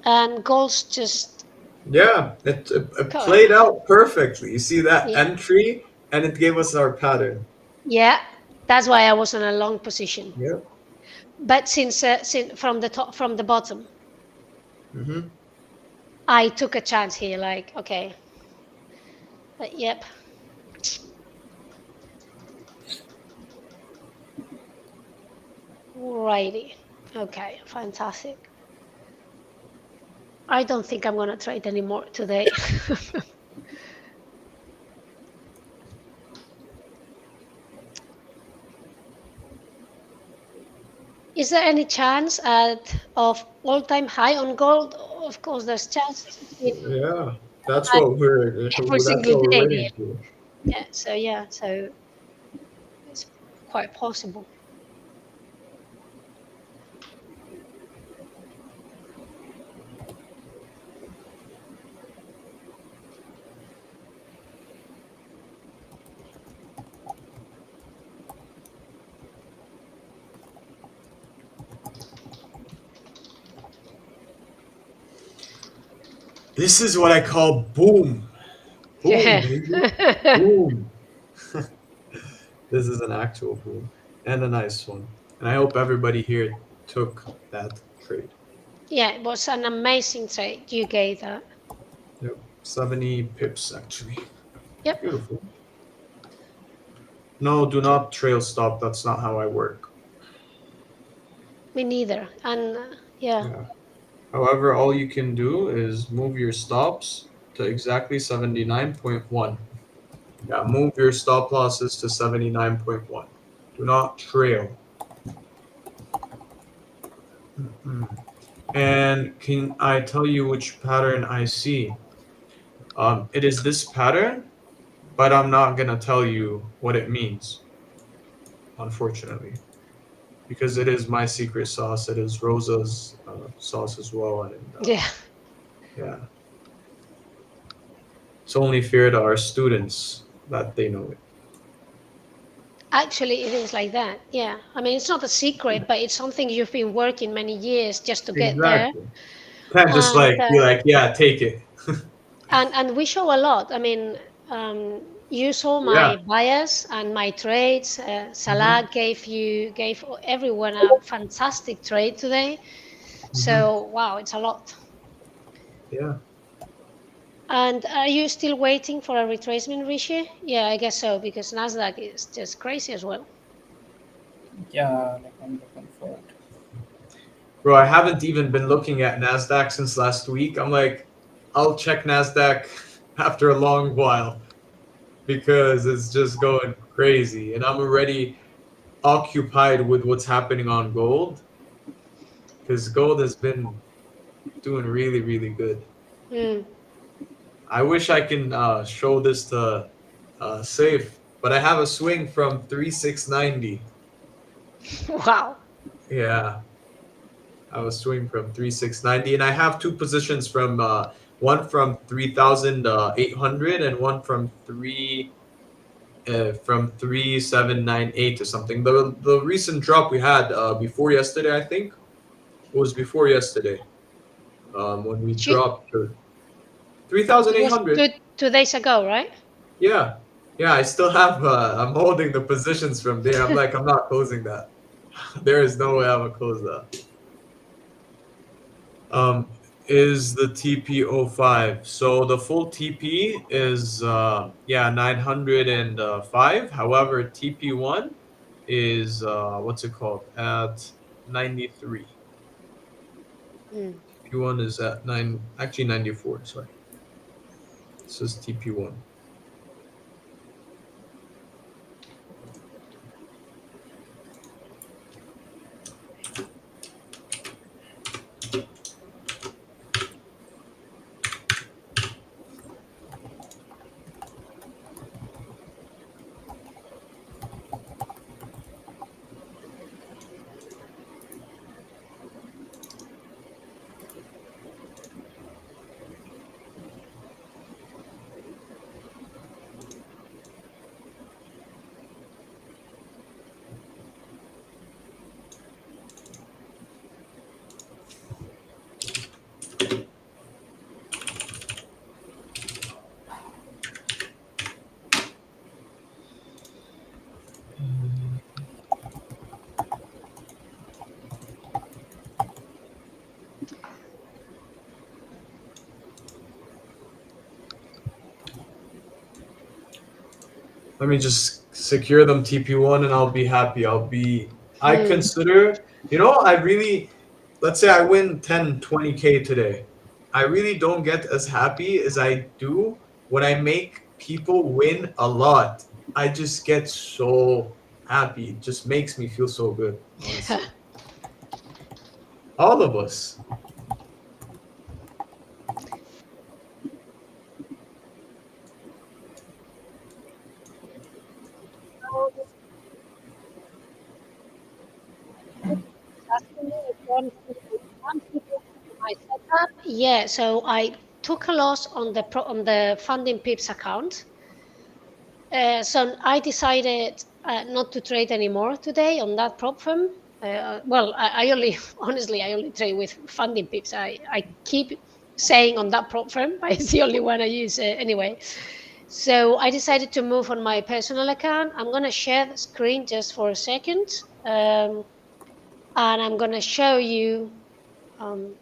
And goals just Yeah. It going played up. out perfectly. You see that Yeah, entry, and it gave us our pattern. yeah. That's why I was on a long position. Yep. But since from the top, from the bottom, Hmm. I took a chance here. Like, okay, yep. Righty. Okay, fantastic. I don't think I'm gonna trade anymore today. Is there any chance of all-time high on gold? Of course, there's chances Yeah. That's at what we're. every That's single what we're day waiting here. for. So it's quite possible. This is what I call boom. Boom, Yeah. baby. Boom. This is an actual boom and a nice one. And I hope everybody here took that trade. Yeah, it was an amazing trade you gave that. Yep. 70 pips actually. Yep, Beautiful. No, do not trail stop. That's not how I work. me neither. And yeah, Yeah. However, all you can do is move your stops to exactly 79.1. Yeah, move your stop losses to 79.1. Do not trail. Mhm. And can I tell you which pattern I see? It is this pattern, but I'm not gonna tell you what it means, unfortunately, because it is my secret sauce. It is Rosa's sauce as well, and yeah. yeah, it's only fair to our students that they know it. Actually, it is like that. Yeah. I mean, it's not a secret, but it's something you've been working many years just to get there. Exactly. Can't just And like be like, yeah, take it. and we show a lot. I mean, you saw Yeah. my bias and my trades. Hmm. Salah gave everyone a fantastic trade today. Hmm. So wow, it's a lot. Yeah. And are you still waiting for a retracement, Rishi? Yeah, I guess so, because Nasdaq is just crazy as well. Yeah, like I'm looking for it. Bro, I haven't even been looking at NASDAQ since last week. I'm like, I'll check NASDAQ after a long while because it's just going crazy. And I'm already occupied with what's happening on gold because gold has been doing really, really good. Mm. I wish I can show this to Safe, but I have a swing from 3690. Wow. Yeah, I have a swing from 3690, and I have two positions from one from 3800 and one from 3798 or something. The recent drop we had before yesterday, I think, it was before yesterday when we dropped to It was 3800. 2 days ago, right? Yeah. Yeah, I still have I'm holding the positions from there. I'm like, I'm not closing that. There is no way I'm gonna close that. Is the TP05. So the full TP is 905. However, TP1 is what's it called? At 93. Mm. TP1 is at 94, sorry. This is TP1. Let me just secure them TP1 and I'll be happy. I Hmm. consider, I really, let's say I win 10, 20K today. I really don't get as happy as I do when I make people win a lot. I just get so happy. It just makes me feel so good, honestly. All of us. My setup. Yeah, so I took a loss on the funding pips account. So I decided not to trade anymore today on that prop firm. Well, I only honestly I only trade with funding pips. I keep saying on that prop firm, but it's the only one I use anyway. So I decided to move on my personal account. I'm gonna share the screen just for a second, and I'm gonna show you. Um,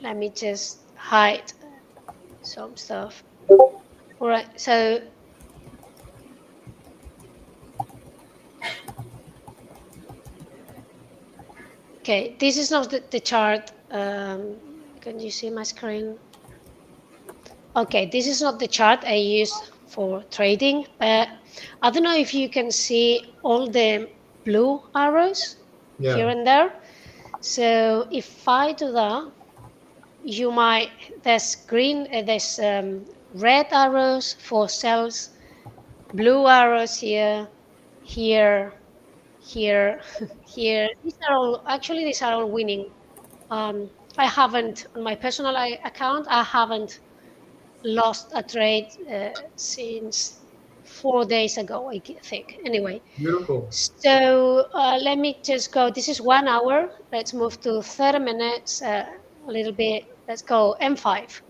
Let me just hide some stuff. All right. So okay, this is not the chart. Can you see my screen? Okay, this is not the chart I use for trading. I don't know if you can see all the blue arrows here Yeah. and there. So if I do that, you might there's green, there's red arrows for sells, blue arrows here, here, here, here. These are all winning. I haven't on my personal account. I haven't lost a trade since 4 days ago. Think anyway. Beautiful. So let me just go. This is 1 hour. Let's move to 30 minutes. A little bit. Let's go M5.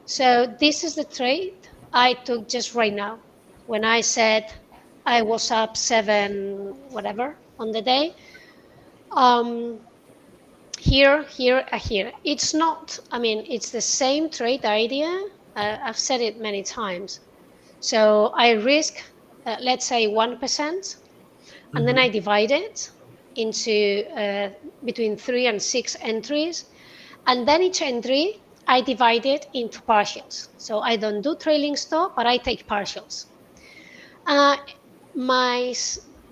So this is the trade I took just right now when I said I was up 7 whatever on the day. Um, here, here, here. It's not, I mean, it's the same trade idea. I've said it many times. So I risk, let's say 1%, and then I divide it into between 3 and 6 entries. And then each entry, I divide it into partials. So I don't do trailing stop, but I take partials. Uh, my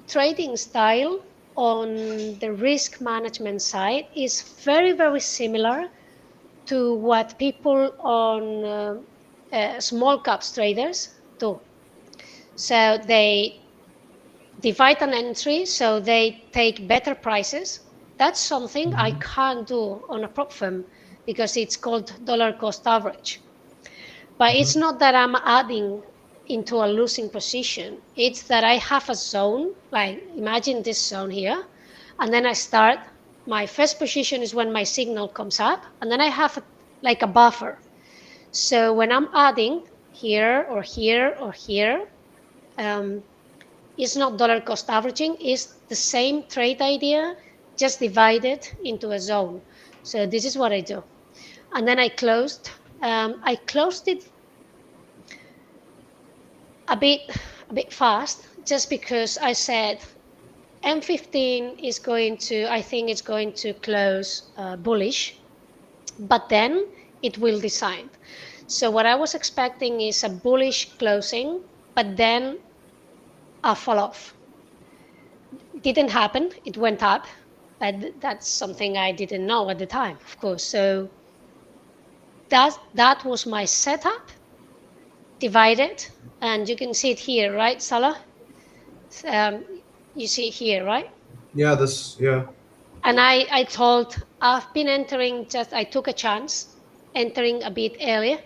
trading style on the risk management side is very, very similar to what people on small caps traders do. So they divide an entry, so they take better prices. That's something I can't do on a prop firm because it's called dollar cost average. But it's not that I'm adding into a losing position. It's that I have a zone, like imagine this zone here, and then I start. My first position is when my signal comes up, and then I have like a buffer. So when I'm adding here or here or here, um, it's not dollar cost averaging, it's the same trade idea, just divided into a zone. So this is what I do. And then I closed. I closed it a bit fast just because I said M15 is going to, I think it's going to close bullish, but then it will descend. So what I was expecting is a bullish closing, but then a fall off. Didn't happen. It went up, but that's something I didn't know at the time, of course. So that was my setup, divided, and you can see it here, right, Salah? You see it here, right? Yeah, this, yeah. And I told, I've been entering, just I took a chance, entering a bit earlier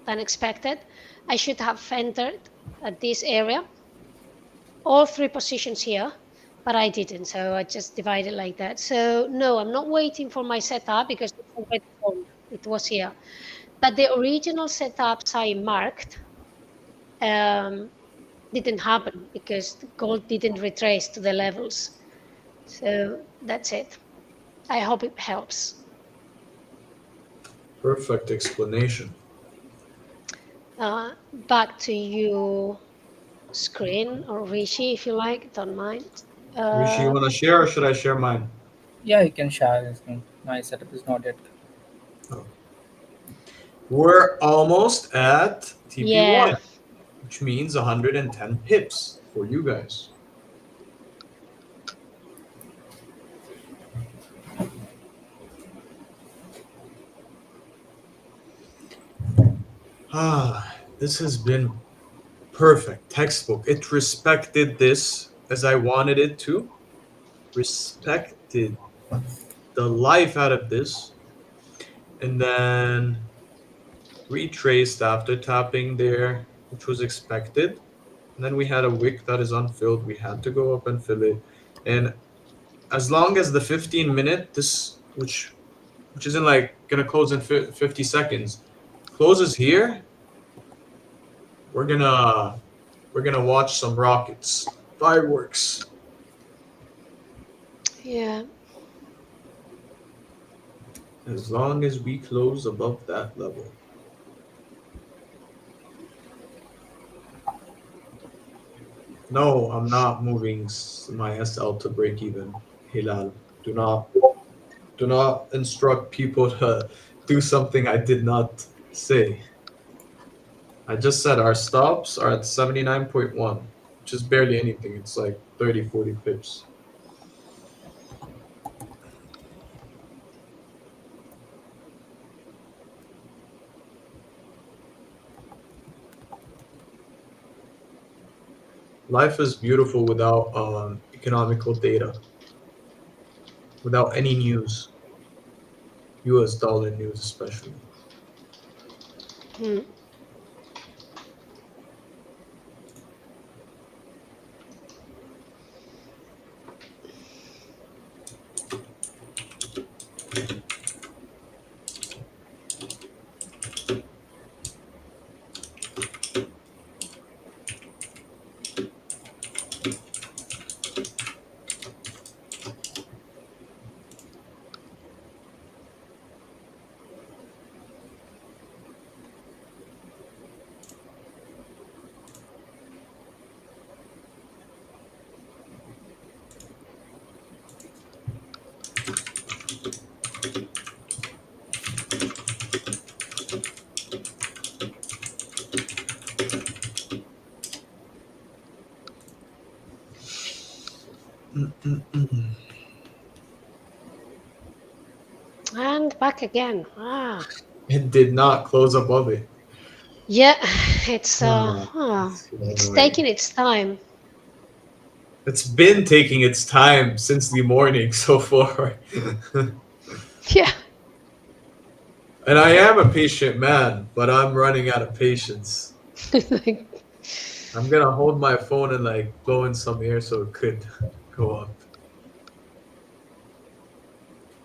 than expected. I should have entered at this area, all 3 positions here, but I didn't. So I just divided like that. So no, I'm not waiting for my setup because it's already formed. It was here. But the original setups I marked didn't happen because the gold didn't retrace to the levels. So that's it. I hope it helps. Perfect explanation. Back to you, screen, or Rishi, if you like, don't mind. Rishi, you want to share or should I share mine? Yeah, you can share this thing. My setup is not yet. Oh. We're almost at TP1, Yeah, which means 110 pips for you guys. This has been perfect. Textbook. It respected this as I wanted it to. Respected the life out of this. And then retraced after tapping there, which was expected. And then we had a wick that is unfilled. We had to go up and fill it. And as long as the 15-minute, this which isn't like gonna close in 50 seconds, closes here, we're gonna watch some rockets, fireworks. yeah. As long as we close above that level. No, I'm not moving my SL to break even. Hilal, do not instruct people to do something I did not say. I just said our stops are at 79.1, which is barely anything. It's like 30, 40 pips. Life is beautiful without economical data, without any news, US dollar news especially. Hmm. And back again. Ah. It did not close above it. Yeah, It's so it's annoying. taking its time. It's been taking its time since the morning so far. Yeah. And I am a patient man, but I'm running out of patience. Like, I'm gonna hold my phone and like blow in some air so it could go up.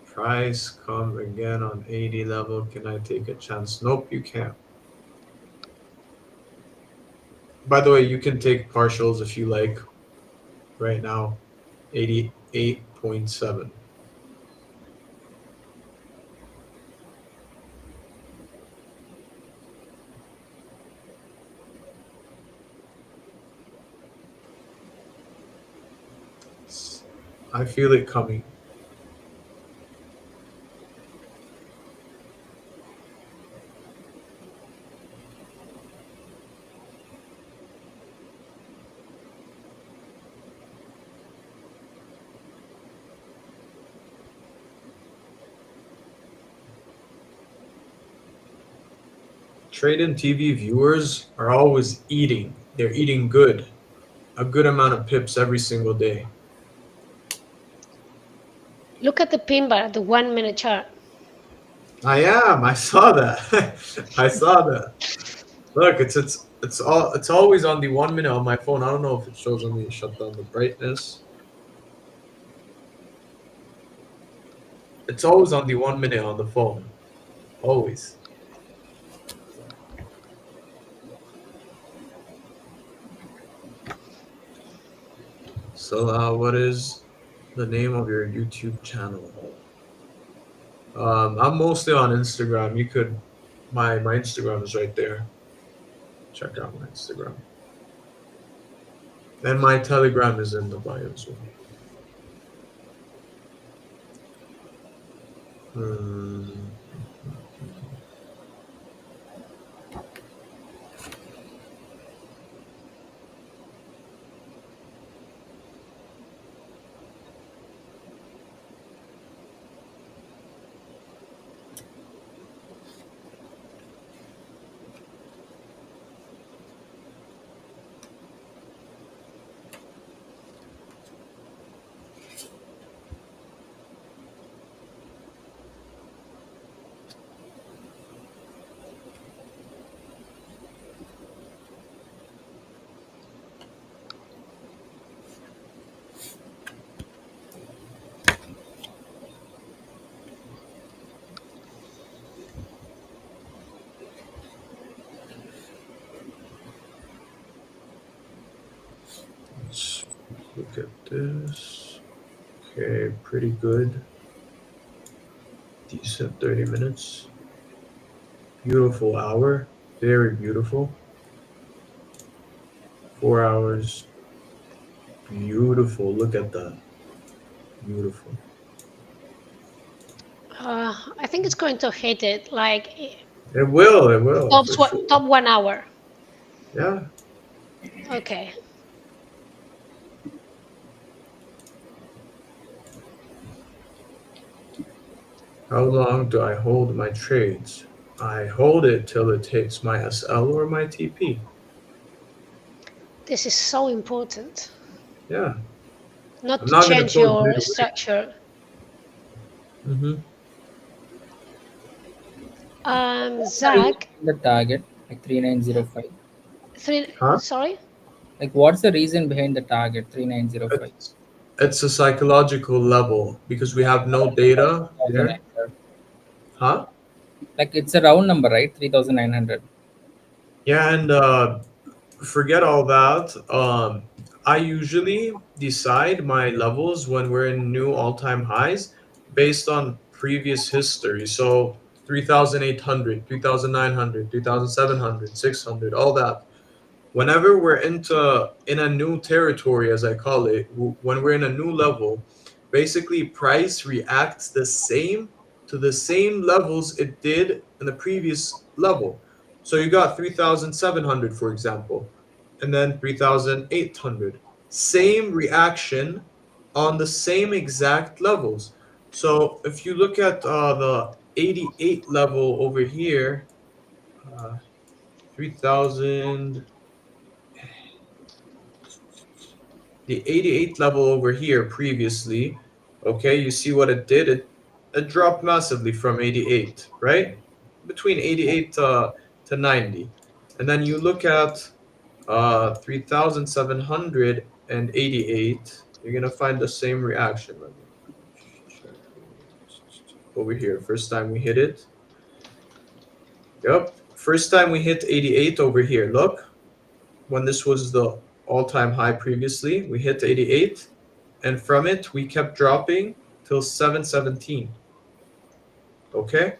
Price come again on 80 level. Can I take a chance? Nope, you can't. By the way, you can take partials if you like right now. 88.7. I feel it coming. Tradin TV viewers are always eating. They're eating good. A good amount of pips every single day. look at the pin bar, the 1 minute chart. I am. I saw that. I saw that. Look, it's always on the 1 minute on my phone. I don't know if it shows. Let me shut down the brightness. It's always on the 1 minute on the phone. Always. So, what is the name of your YouTube channel? I'm mostly on Instagram. You could, my Instagram is right there. Check out my Instagram. And my Telegram is in the bio as well. Hmm. Let's look at this. Okay, pretty good. Decent 30 minutes. Beautiful hour. Very beautiful. 4 hours. Beautiful. Look at that. Beautiful. I think it's going to hit it like It will. It will. For sure. top 1 hour. Yeah. Okay. How long do I hold my trades? I hold it till it hits my SL or my TP. This is so important. Yeah. Not I'm to not gonna change go your midway. structure. Mm-hmm. Zach, The target like 3905. Huh? sorry? Like, what's the reason behind the target 3905? It's a psychological level because we have no data there. 3900. Huh? Like, it's a round number, right? 3900. Yeah, and forget all that. I usually decide my levels when we're in new all-time highs based on previous history. So 3,800, 3,900, 3,700, 600, all that. Whenever we're in a new territory, as I call it, when we're in a new level, basically price reacts the same to the same levels it did in the previous level. So you got 3,700, for example, and then 3,800. Same reaction on the same exact levels. So if you look at the 88 level over here, 3000, the 88 level over here previously, okay, you see what it did? It dropped massively from 88, right? Between 88 to 90. And then you look at 3788, you're going to find the same reaction. Let me check over here. First time we hit it. Yep. First time we hit 88 over here. Look, when this was the all-time high previously, we hit 88. And from it, we kept dropping till 717. Okay?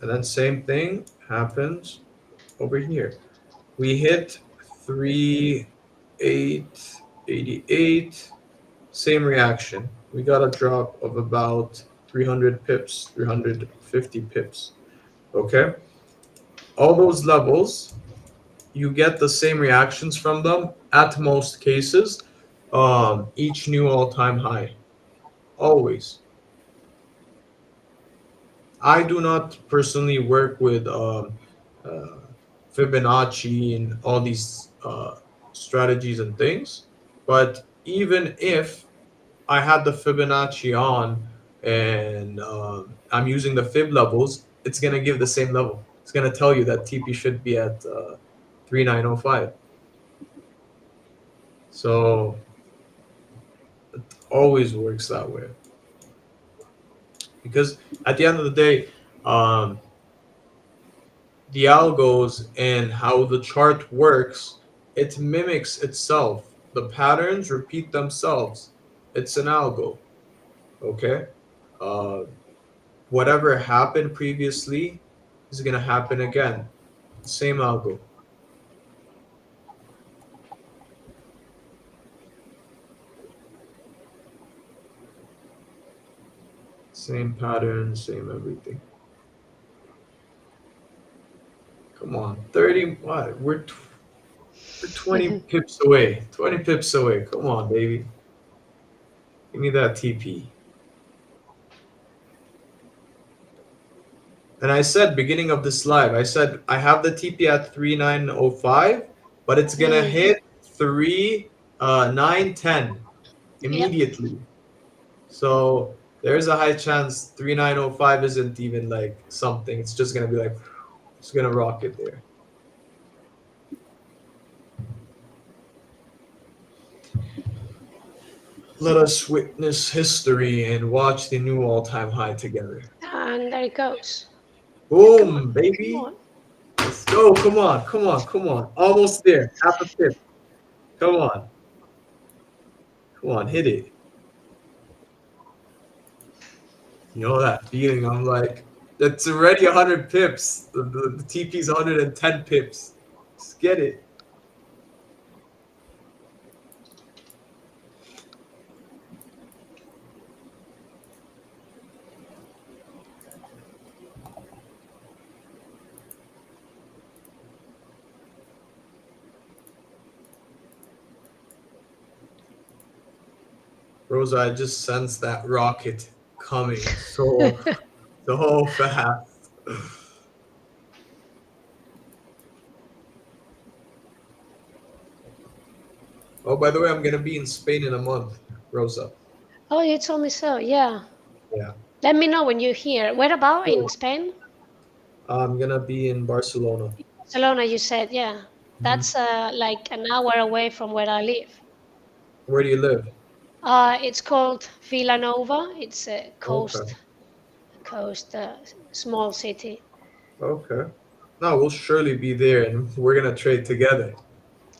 And then same thing happens over here. We hit 3888. Same reaction. We got a drop of about 300 pips, 350 pips. Okay? All those levels, you get the same reactions from them at most cases. Each new all-time high. Always. I do not personally work with uh, Fibonacci and all these strategies and things, but even if I had the Fibonacci on and I'm using the fib levels, it's gonna give the same level. It's gonna tell you that TP should be at 3905. So it always works that way because at the end of the day, um, the algos and how the chart works, it mimics itself. The patterns repeat themselves. It's an algo. Okay. Uh, Whatever happened previously is gonna happen again. Same algo. Same pattern, same everything. Come on, 30. What? We're 20 pips away. 20 pips away. Come on, baby. Give me that TP. And I said, beginning of this live, I said I have the TP at 3905, but it's gonna hit 3910 Yep. immediately. So there's a high chance 3905 isn't even like something. It's just gonna be like it's gonna rocket there. Let us witness history and watch the new all-time high together. And there it goes. Boom, Come baby. on. Let's go. Come on, come on, come on. Almost there. Half a pip. Come on. Come on, hit it. You know that feeling? I'm like, that's already 100 pips. The TP's 110 pips. Just get it. Rosa, I just sense that rocket coming so fast. Oh, by the way, I'm gonna be in Spain in a month, Rosa. Oh, you told me so. Yeah. Yeah. Let me know when you're here. Where about in Spain? I'm gonna be in Barcelona. Barcelona, you said. Yeah. Mhm. That's like an hour away from where I live. Where do you live? It's called Villanova. It's a Okay. coast small city. Okay. No, we'll surely be there, and we're gonna trade together.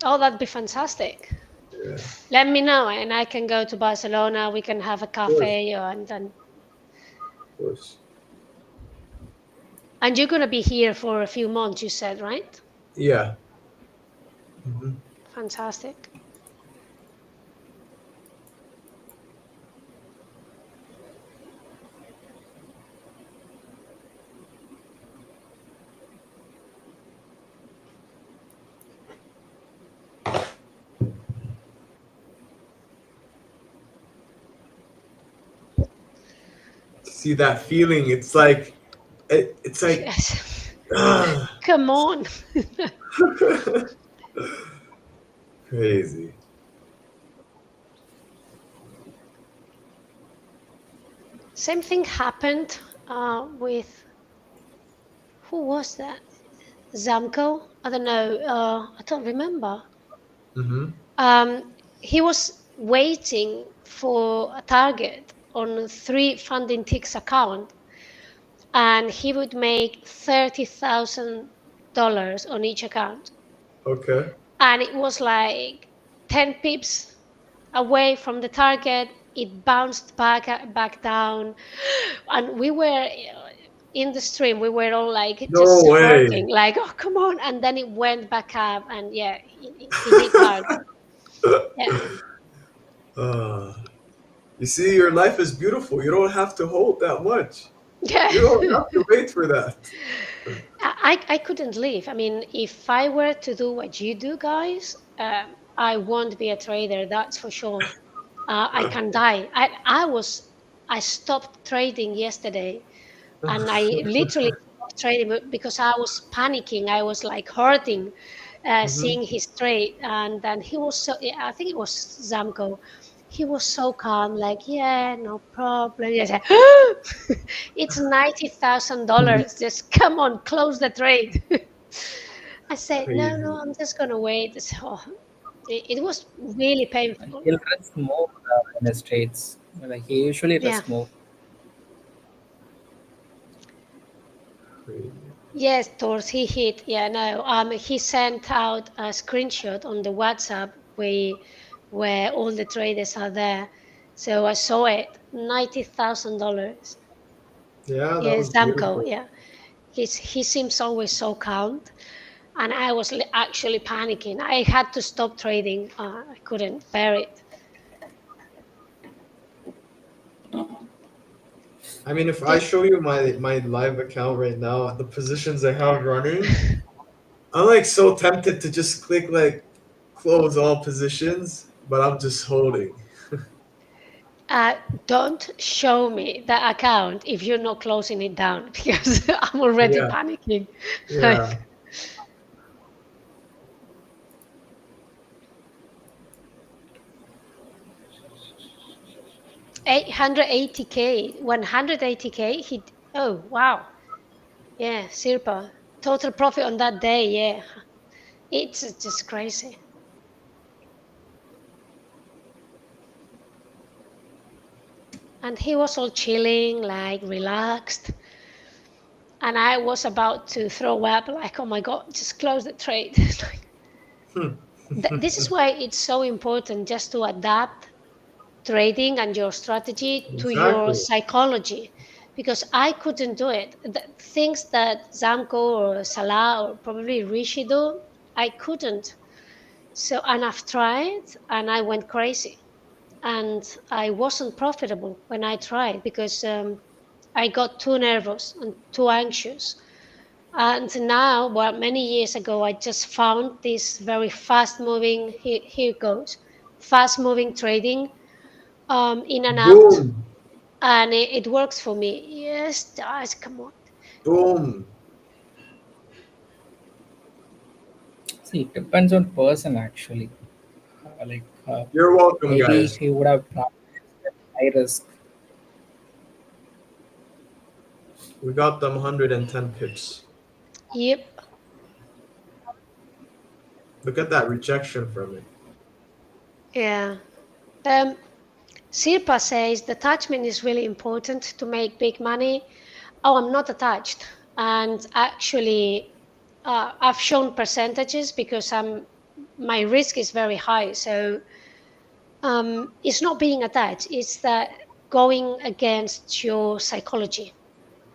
Oh, that'd be fantastic. Yeah, of Let me know, and I can go to Barcelona. We can have a course, cafe, and of course. and you're gonna be here for a few months. You said, right? Yeah. Mhm. Fantastic. See that feeling? It's like it's like Yes. ah, Come on. crazy. Same thing happened with, who was that? Zamco? I don't know. I don't remember. Mm-hmm. He was waiting for a target on three funding ticks account, and he would make $30,000 on each account, Okay. and it was like 10 pips away from the target. It bounced back down, and we were in the stream. We were all like No just way. hurting, like, oh come on, and then it went back up, and yeah, he hit hard. Yeah. uh, you see, your life is beautiful. You don't have to hold that much. Yeah. You don't have to wait for that. I couldn't leave. I mean, if I were to do what you do, guys, I won't be a trader. That's for sure. I can die. I stopped trading yesterday, and I literally stopped trading because I was panicking. I was like hurting, Mhm. seeing his trade, and then he was so. I think it was Zamco. He was so calm, like, yeah, no problem. Yes, it's $90,000. Just come on, close the trade. I said, no, Crazy. no, I'm just gonna wait. So it was really painful. He'll rest more in his trades. Like he usually Yeah. rests more. Crazy. Yes, Tors, he hit. Yeah, no. He sent out a screenshot on the WhatsApp where all the traders are there. So I saw it. $90,000. Yeah, that Yeah, was Zamco. beautiful. Yeah, he seems always so calm, and I was actually panicking. I had to stop trading. I couldn't bear it. I mean, if I Did, show you my live account right now, the positions I have running, I'm like so tempted to just click like close all positions, but I'm just holding. uh, don't show me the account if you're not closing it down because I'm already Yeah, panicking. yeah. Like, 880K, 180K. Oh wow, yeah, Sirpa. Total profit on that day, yeah. It's just crazy. And he was all chilling, like relaxed. And I was about to throw up, like, oh my God, just close the trade. Hmm. This is why it's so important just to adapt trading and your strategy to your Exactly. psychology, because I couldn't do it. The things that Zamco or Salah or probably Rishi do, I couldn't. So, and I've tried and I went crazy, and I wasn't profitable when I tried because I got too nervous and too anxious. And now, well, many years ago, I just found this very fast moving, here goes, fast moving trading, in and out, Boom, and it works for me. Yes, guys, come on. boom. See, it depends on person actually. You're welcome, Maybe guys. he would have prioritized high risk. We got them 110 pips. Yep. Look at that rejection from it. Yeah. Um, Sirpa says the attachment is really important to make big money. Oh, I'm not attached, and actually, I've shown percentages because my risk is very high. So it's not being attached; it's that going against your psychology.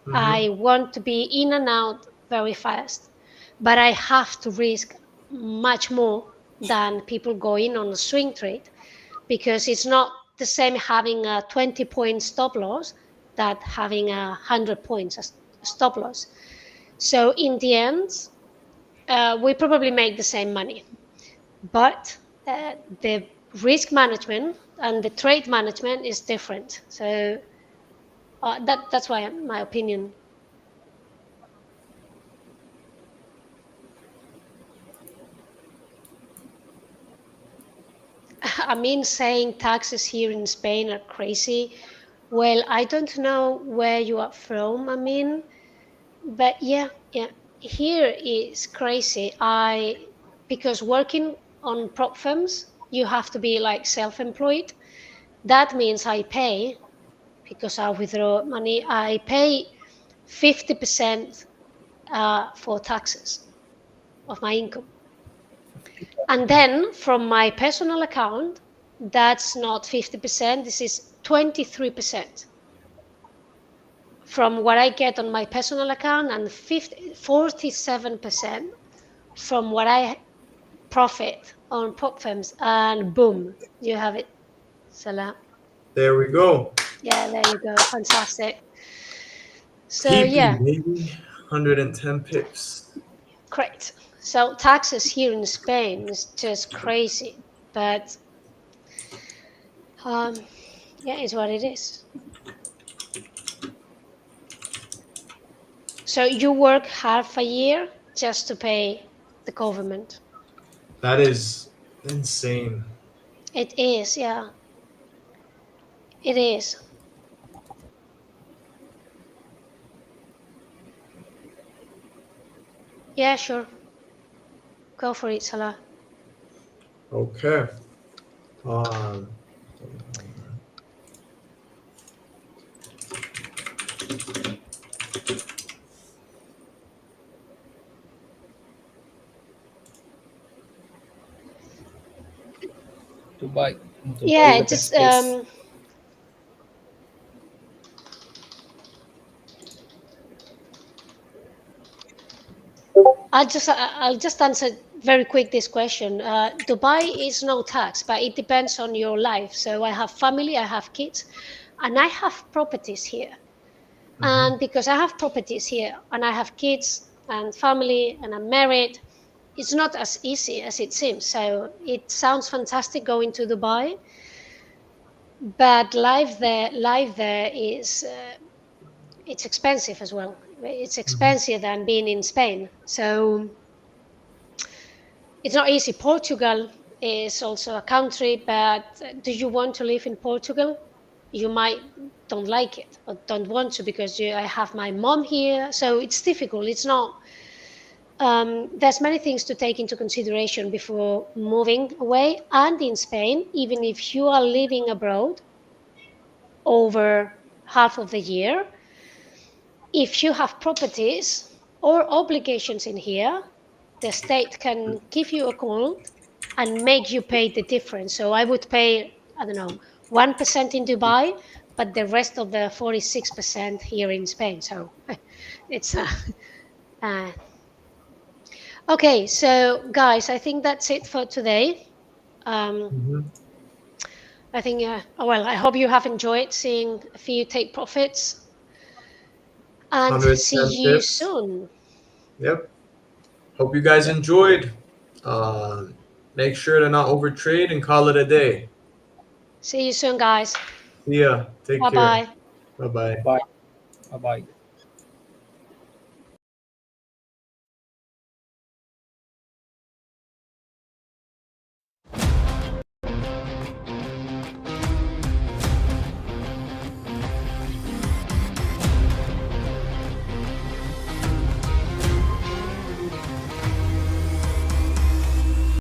Mm-hmm. I want to be in and out very fast, but I have to risk much more than people go in on a swing trade, because it's not the same having a 20-point stop loss that having 100 points as stop loss. So in the end, we probably make the same money, but the risk management and the trade management is different. So That's why my opinion. I mean, saying taxes here in Spain are crazy. Well, I don't know where you are from. I mean, but yeah, here is crazy. Because working on prop firms, you have to be like self-employed. That means I pay, because I withdraw money. I pay 50% for taxes of my income. And then from my personal account, that's not 50%, this is 23% from what I get on my personal account, and 47% from what I profit on prop firms. And boom, you have it, Salah. There we go. Yeah, there you go. Fantastic. So PP, yeah, maybe 110 pips. great. So taxes here in Spain is just crazy, but yeah, it's what it is. So you work half a year just to pay the government. That is insane. It is, yeah. It is. Yeah, sure. Go for it, Salah. Okay. Um, Dubai. Dubai is Yeah, the just best place. I'll just answer very quick this question. Dubai is no tax, but it depends on your life. So I have family, I have kids, and I have properties here. mhm. And because I have properties here, and I have kids and family, and I'm married, it's not as easy as it seems. So it sounds fantastic going to Dubai, but life there is it's expensive as well. It's expensive than being in Spain. So it's not easy. Portugal is also a country, but do you want to live in Portugal? You might don't like it or don't want to, because I have my mom here, so it's difficult. It's not. There's many things to take into consideration before moving away. And in Spain, even if you are living abroad over half of the year, if you have properties or obligations in here, the state can give you a call and make you pay the difference. So I would pay, I don't know, 1% in Dubai, but the rest of the 46% here in Spain. So it's uh, okay. So guys, I think that's it for today. Um, Mhm. I think, well, I hope you have enjoyed seeing a few take profits, and see 110 you pips. soon. Yep. Hope you guys Yeah. enjoyed. Make sure to not overtrade and call it a day. See you soon, guys. See ya. Take Bye care. bye. Bye bye. Bye. Bye. Bye.